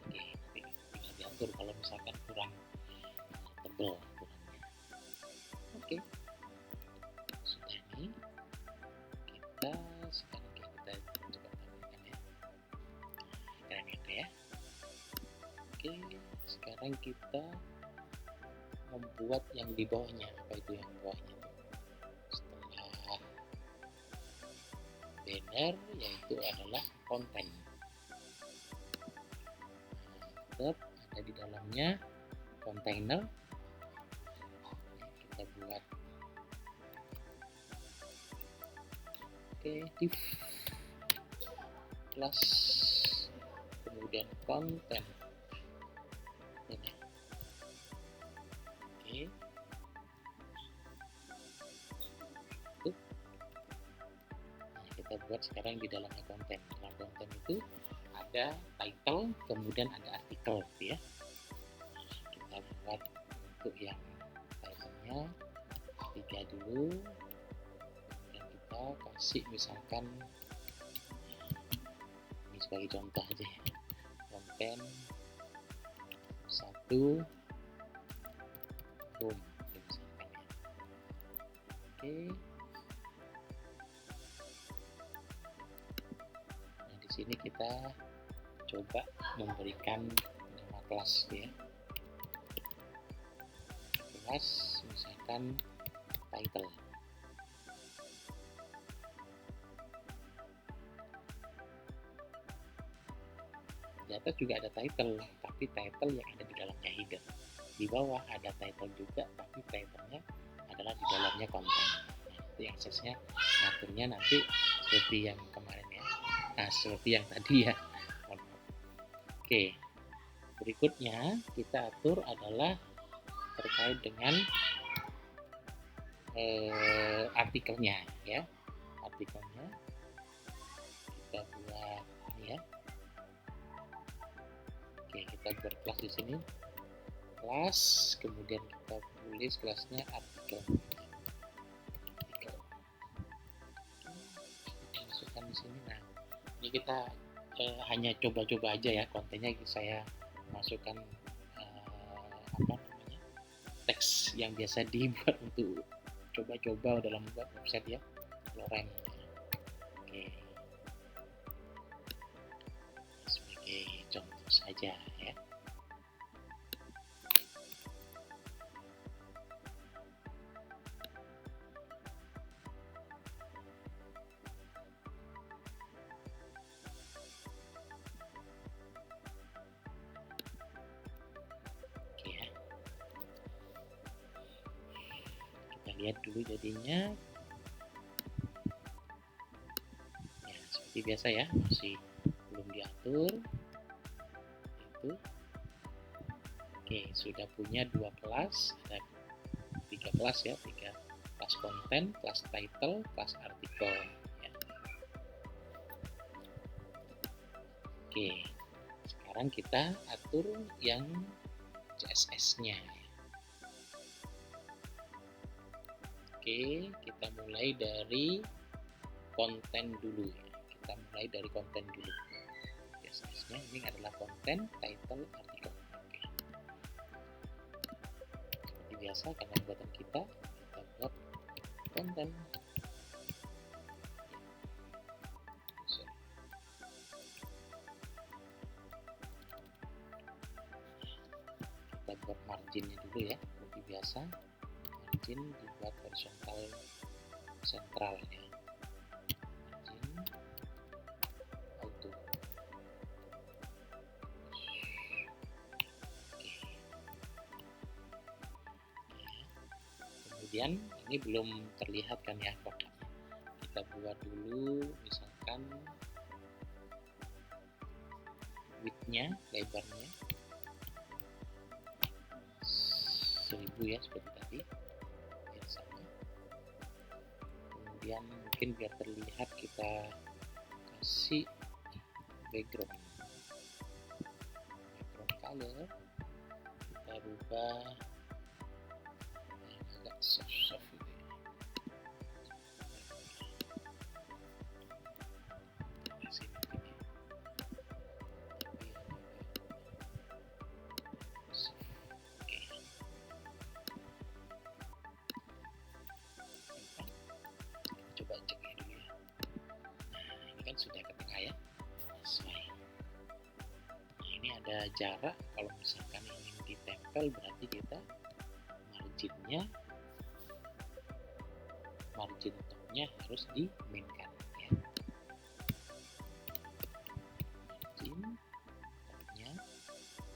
Oke, nanti bisa diatur kalau misalkan kurang tebal aturannya. Oke, sudah ini kita sekarang kita coba tambahkan ya. Keren ya. Oke, sekarang kita membuat yang di bawahnya. Apa itu yang bawahnya? Setelah banner, yaitu adalah konten. Tetap ada di dalamnya container. Kita buat div class, kemudian konten. Kita buat sekarang di dalamnya konten. Dalam konten itu ada title, kemudian ada artikel gitu ya. Kita buat untuk yang title-nya 3 dulu, dan kita kasih misalkan sebagai contoh aja ya, konten satu boom misalkan ya. Oke, nah di sini kita coba memberikan nama kelas ya, kelas misalkan title. Di atas juga ada title, tapi title yang ada di dalamnya header. Di bawah ada title juga, tapi titlenya adalah di dalamnya konten. Nah, itu aksesnya, ngaturnya nanti seperti yang kemarin ya. Nah, seperti yang tadi ya. Oke, berikutnya kita atur adalah terkait dengan artikelnya ya. Artikelnya kita buat ini ya. Oke, kita buat kelas di sini. Kelas, kemudian kita tulis kelasnya artikel. Masukkan di sini. Nah, ini kita hanya coba-coba aja ya kontennya. Saya masukkan apa namanya, teks yang biasa dibuat untuk coba-coba dalam membuat website ya, lorem. Oke, sebagai contoh saja ya. Lihat dulu jadinya ya, seperti biasa ya, masih belum diatur itu. Oke, sudah punya 2 kelas, ada 3 kelas ya, 3 kelas konten, kelas title, kelas artikel ya. Oke, sekarang kita atur yang CSS-nya. Oke, kita mulai dari konten dulu ya. Kita mulai dari konten dulu. CSS-nya ini adalah konten, title, artikel. Oke. Seperti biasa karena buatan kita buat konten. Kita buat marginnya dulu ya, seperti biasa. Margin dibuat horizontal sentral ya. Margin auto. Oke. Kemudian ini belum terlihat kan ya kotaknya. Kita buat dulu misalkan width-nya, lebarnya 1000 ya, seperti tadi biasanya. Kemudian mungkin biar terlihat kita kasih background color, kita rubah yang agak soft gitu ya. Coba ceknya dulu ya. Nah, ini kan sudah ke tengah ya, sesuai. Nah, ini ada jarak, kalau misalkan ingin ditempel berarti kita margin topnya harus dimainkan ya. Margin topnya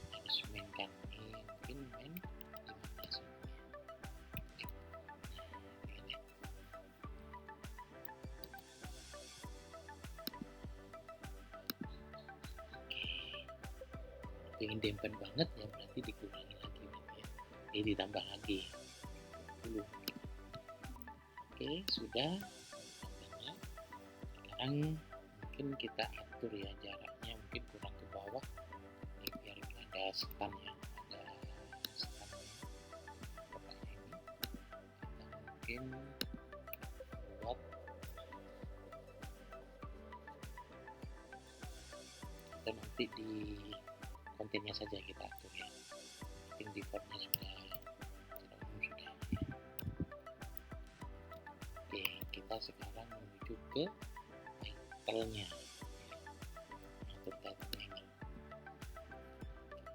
harus mainkan, ini mungkin main 15 ya. Ingin dempen banget ya berarti dikurangi lagi ya. Ini ditambah lagi dulu. Oke, sudah tambahnya. Sekarang mungkin kita atur ya jaraknya, mungkin kurang ke bawah ini biar ada setan ya, ada setannya kotaknya ini. Kita mungkin buat nanti di kontennya saja kita atur ya. Mungkin defaultnya sudah secara umum sudah. Oke, kita sekarang menuju ke title-nya. Atur title-nya ini.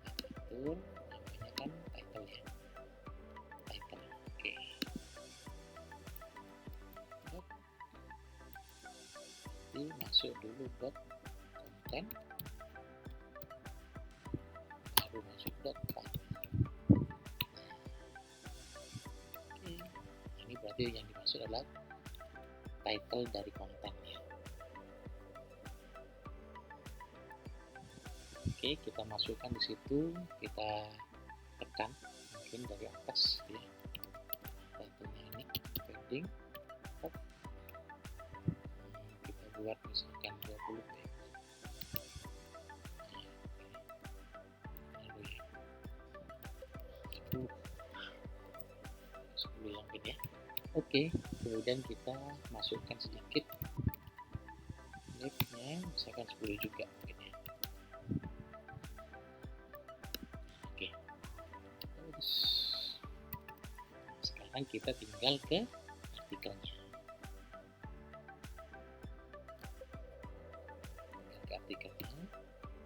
Kita atur namanya kan title ya. Title. Oke. Jadi masuk dulu dot konten, baru masuk dot file. Oke, ini berarti yang dimaksud adalah title dari konten ya. Oke, kita masukkan di situ, kita tekan mungkin dari atas ya. Title-nya ini padding. Kita buat misalkan 20 ya. Lalu ya 10 yang ini ya. Oke, kemudian kita masukkan sedikit leftnya, misalkan 10 juga mungkin ya. Oke, terus sekarang kita tinggal ke artikelnya.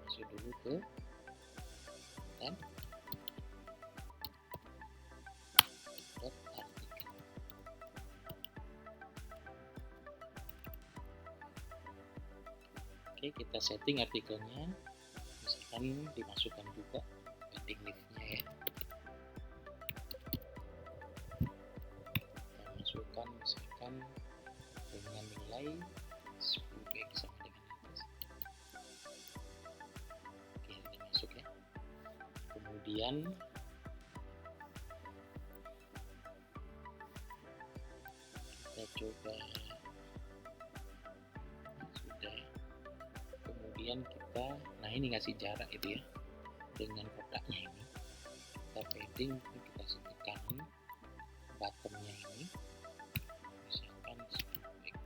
Masuk dulu ke konten dot artikel. Oke, kita setting artikelnya, misalkan dimasukkan juga padding liftnya ya. Kita masukkan misalkan dengan nilai 10 px sama dengan atas. Oke, ini masuk ya. Kemudian kita coba sudah. Kemudian kita, nah ini ngasih jarak itu ya dengan kotaknya ini. Kita padding, kita tekan bottomnya ini, misalkan 10 px.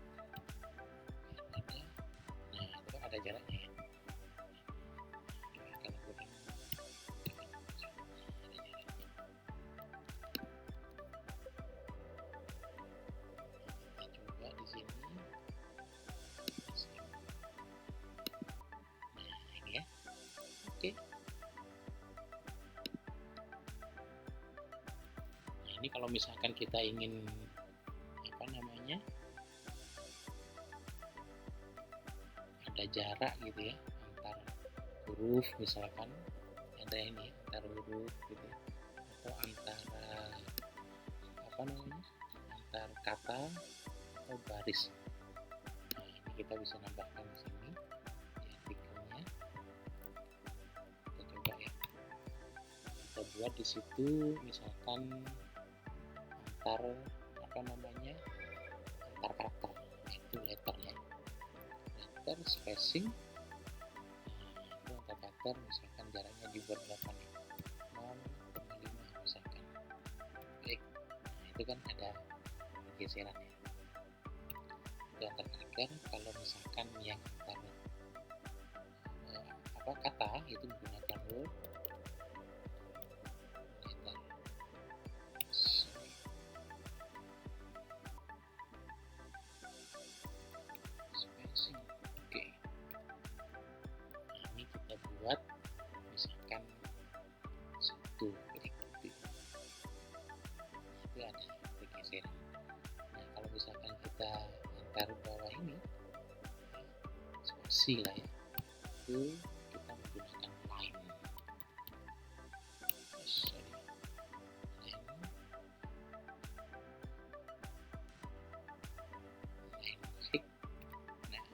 Nah itu kan ada jaraknya ya. Kalau kurang coba di sini. Nah, ini ya. Oke. Nah, ini kalau misalkan kita ingin apa namanya? Ada jarak gitu ya antar huruf, misalkan ada ini antar huruf gitu ya. Atau antara apa namanya? Antar kata atau baris. Nah, ini kita bisa nambahkan di sini di artikelnya. Kita coba ya. Kita buat di situ misalkan antar apa namanya? Antar karakter, itu letter ya. Letter spacing. Nah, itu antar karakter misalkan jaraknya dibuat berapa nih? 0,5 misalkan. Baik. Nah, itu kan ada pergeseran ya. Itu antar karakter. Kalau misalkan yang antar apa kata itu menggunakan word letter spacing. Oke, ini kita buat misalkan 1 gitu. Itu ada pergeseran. Nah kalau misalkan kita antar bawah ini spasi lah ya, itu kita menggunakan line. Line hik. Nah,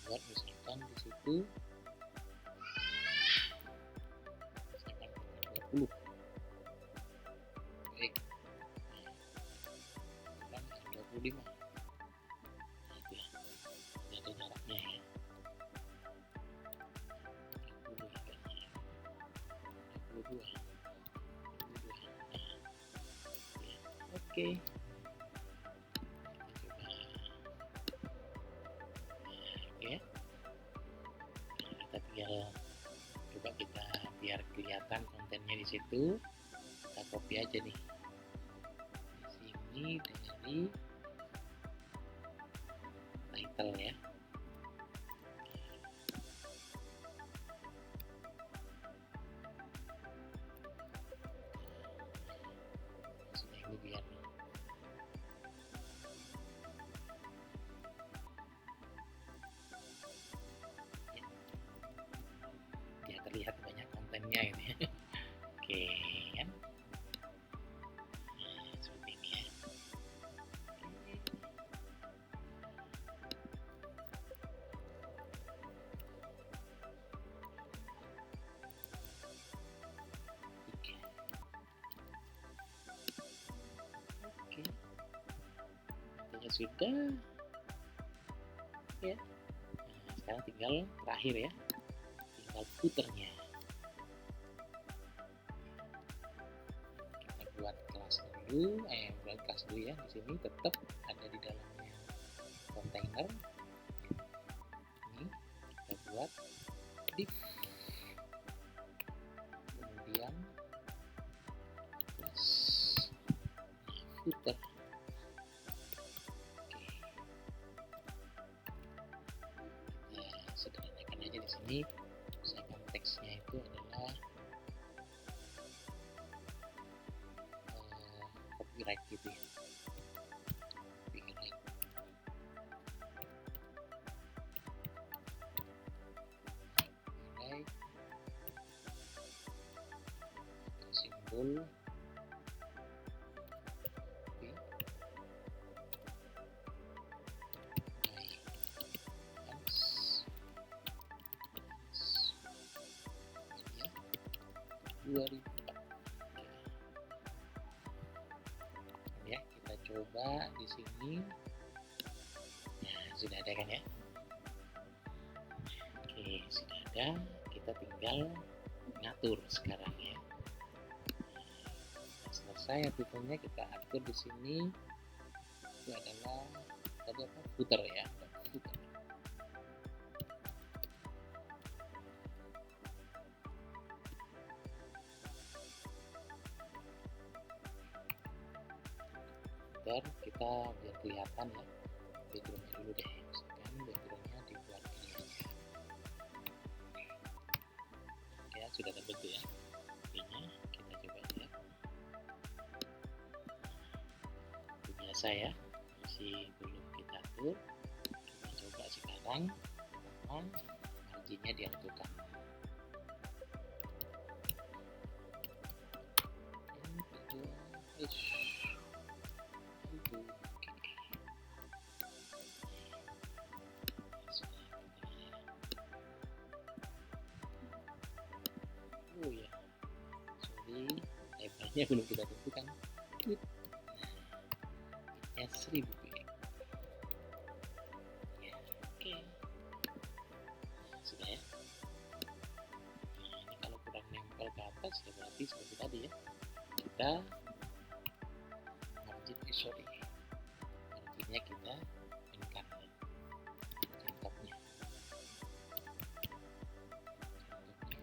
buat misalkan di situ misalkan 20. Baik. Nah, 25. Nah, itu ya. Ini ada jaraknya ya. 20 kayaknya. 22. 22. Nah, ya. Oke. Ya, kita tinggal situ kita copy aja nih di sini dari title ya. Ini biar ya terlihat banyak kontennya gitu ya. Oke kan, nah, seperti ini ya. Oke, artinya sudah ya. Nah, sekarang tinggal terakhir ya, tinggal footernya. Kita buat kelas dulu, buat kelas dulu ya. Di sini tetap ada di dalamnya kontainer. Ini kita buat div, kemudian plus footer. Sederhanakan aja di sini. Misalkan teksnya itu adalah copyright gitu ya. Copyright. Copyright. Simbol. Ya, kita coba di sini. Nah, sudah ada kan ya? Oke, sudah ada. Kita tinggal ngatur sekarang ya. Nah, selesai artikelnya kita atur di sini. Itu adalah tadi apa? Footer ya, footer. Kita biar kelihatan ya backgroundnya dulu deh. Misalkan backgroundnya dibuat ini aja. Oke, sudah terbentuk ya. Ini kita coba lihat. Itu biasa ya, masih belum kita atur. Kita coba sekarang pertama marginnya diaturkan. Yang kedua, oh ya, sorry, lebarnya belum kita tentukan. Ya 1000 px. Ya, oke. Nah, sudah ya. Nah, ini kalau kurang nempel ke atas ya berarti seperti tadi ya. Kita marginnya kita inkan jangkauannya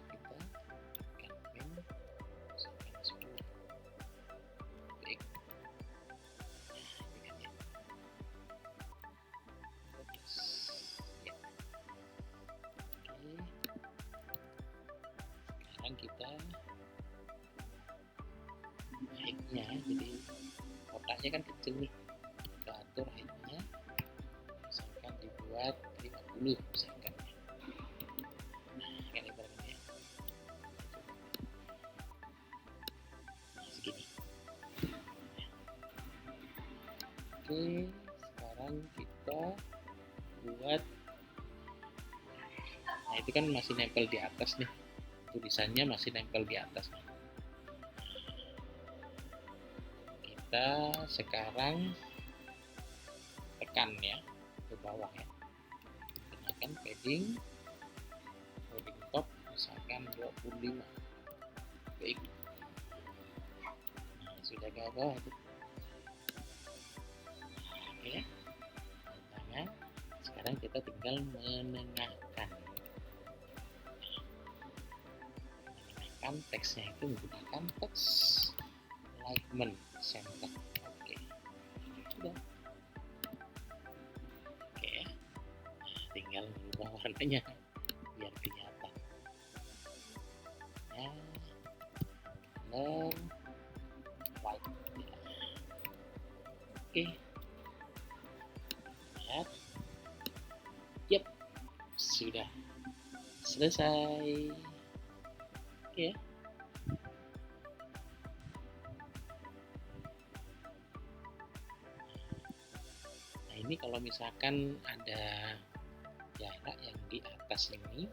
kita inkan pin misalkan 10 px. Nah, ini kan ya 12 ya. Oke, sekarang kita height-nya, jadi kotaknya kan kecil nih, kita atur height-nya misalkan dibuat 50 misalkan. Nah, kan ibaratnya ya. Nah, segini. Oke, sekarang kita buat, nah itu kan masih nempel di atas nih, tulisannya masih nempel di atas nih. Kita sekarang tekan ya ke bawah ya, gunakan padding top misalkan 25 px. Nah, sudah ke bawah itu. Oke ya, tangan. Sekarang kita tinggal menengahkan menambahkan teksnya itu menggunakan teks alignment center. Oke, sudah. Oke ya, tinggal merubah warnanya biar kelihatan. Ya, color white. Oke, lihat. Yap, sudah selesai. Oke. Nah, ini kalau misalkan ada jarak yang di atas ini,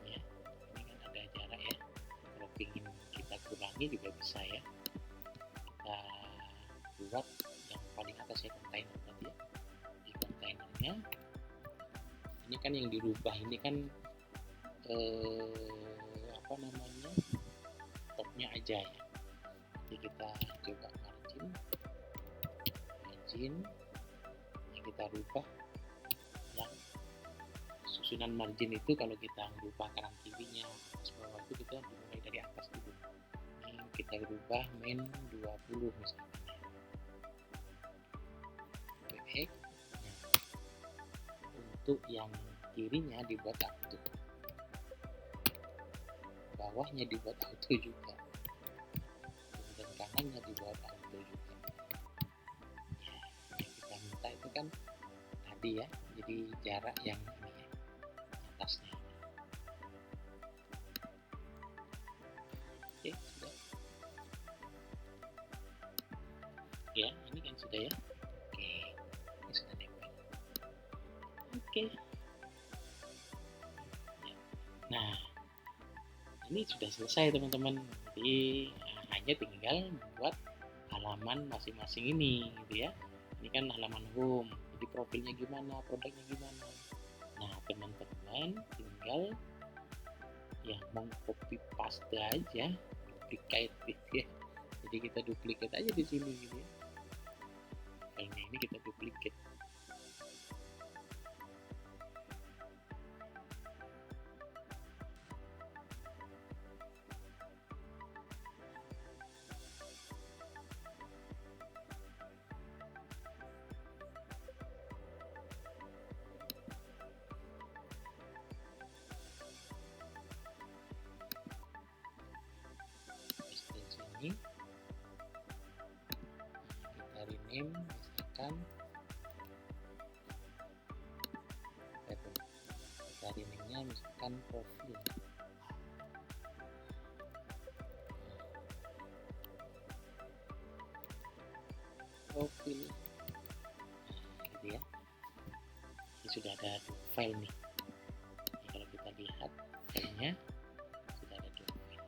ya, ini kan ada jarak ya. Kalau ingin kita kurangi juga bisa ya. Kita buat yang paling atas ya, kontainer tadi ya. Di kontainernya, ini kan yang dirubah ini kan apa namanya, topnya aja ya. Jadi kita coba margin yang kita rubah yang susunan margin itu. Kalau kita merubah kanan kirinya atas bawah itu kita dimulai dari atas dulu. Ini kita rubah min 20 misalnya. Baik. Nah, untuk yang kirinya dibuat auto, bawahnya dibuat auto juga, dan kanannya dibuat auto juga. Ya, yang kita minta itu kan tadi ya, jadi jarak yang ini ya, atasnya. Oke, sudah. Ya, ini kan sudah ya. Oke, ini sudah nempel. Oke. Ya. Nah, ini sudah selesai teman-teman. Jadi hanya tinggal membuat halaman masing-masing ini gitu ya. Ini kan halaman home, jadi profilnya gimana, produknya gimana. Nah, teman-teman tinggal ya mengcopy paste aja, duplicate gitu ya. Jadi kita duplicate aja di sini gitu ya. Filenya ini kita duplicate. Ini kita rename misalkan kita rename-nya misalkan profil. Profil gitu ya. Ini sudah ada file nih. Jadi kalau kita lihat filenya sudah ada 2 file.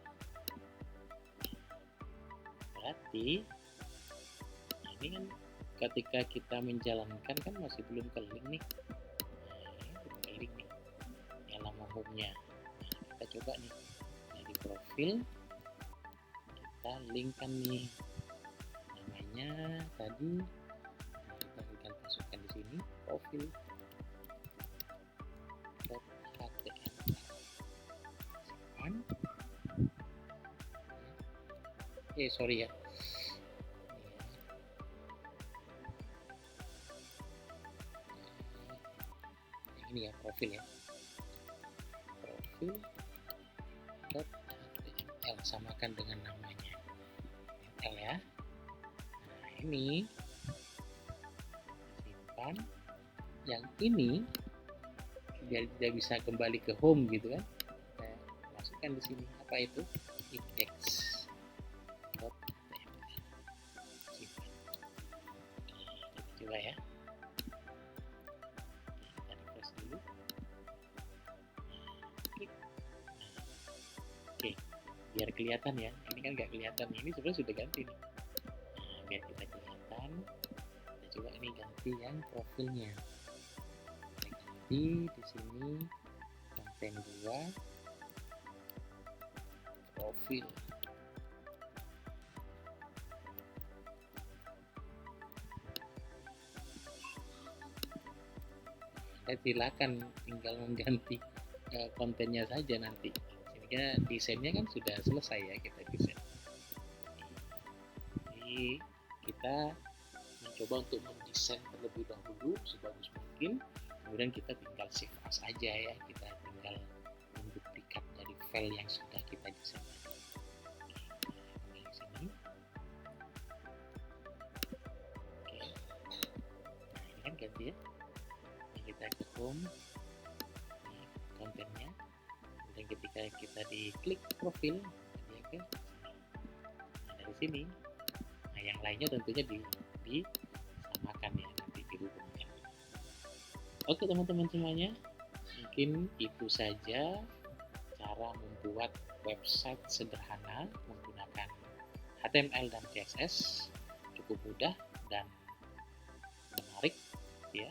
Berarti ini kan ketika kita menjalankan kan masih belum ke-link nih. Nah, belum ke-link nih yang nama home-nya. Nah, kita coba nih. Nah, di profil kita linkkan nih namanya tadi. Nah, kita tinggal masukkan di sini profil .html. Sorry ya. Ini ya profil ya. Profil .html, samakan dengan namanya .html ya. Nah, ini simpan. Yang ini biar tidak bisa kembali ke home gitu kan. Kita masukkan di sini apa itu? Index.html. Simpan. Kita coba ya. Kita refresh dulu. Klik. Oke, biar kelihatan ya. Ini kan nggak kelihatan. Ini sebenarnya sudah ganti nih. Nah, biar kita kelihatan, kita coba ini ganti yang profilnya. Di sini konten 2 profil. Silakan tinggal mengganti kontennya saja nanti. Sini ya desainnya kan sudah selesai ya, kita desain. Jadi kita mencoba untuk mendesain terlebih dahulu sebagus mungkin, kemudian kita tinggal save as aja ya, kita tinggal menduplikat dari file yang sudah kita desain. Di sini, oke, nah ini kan ganti ya, ini kita ke home, ini kontennya, kemudian ketika kita diklik profil, dia ke sini. Nah dari sini, nah yang lainnya tentunya disamakan ya, nanti dihubungkan. Oke teman-teman semuanya, mungkin itu saja cara membuat website sederhana menggunakan HTML dan CSS, cukup mudah dan menarik ya.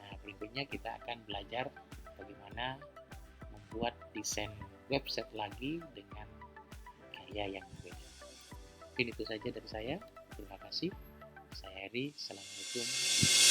Nah berikutnya kita akan belajar bagaimana membuat desain website lagi dengan gaya yang berbeda. Mungkin itu saja dari saya. Terima kasih. Saya Heri. Assalamualaikum.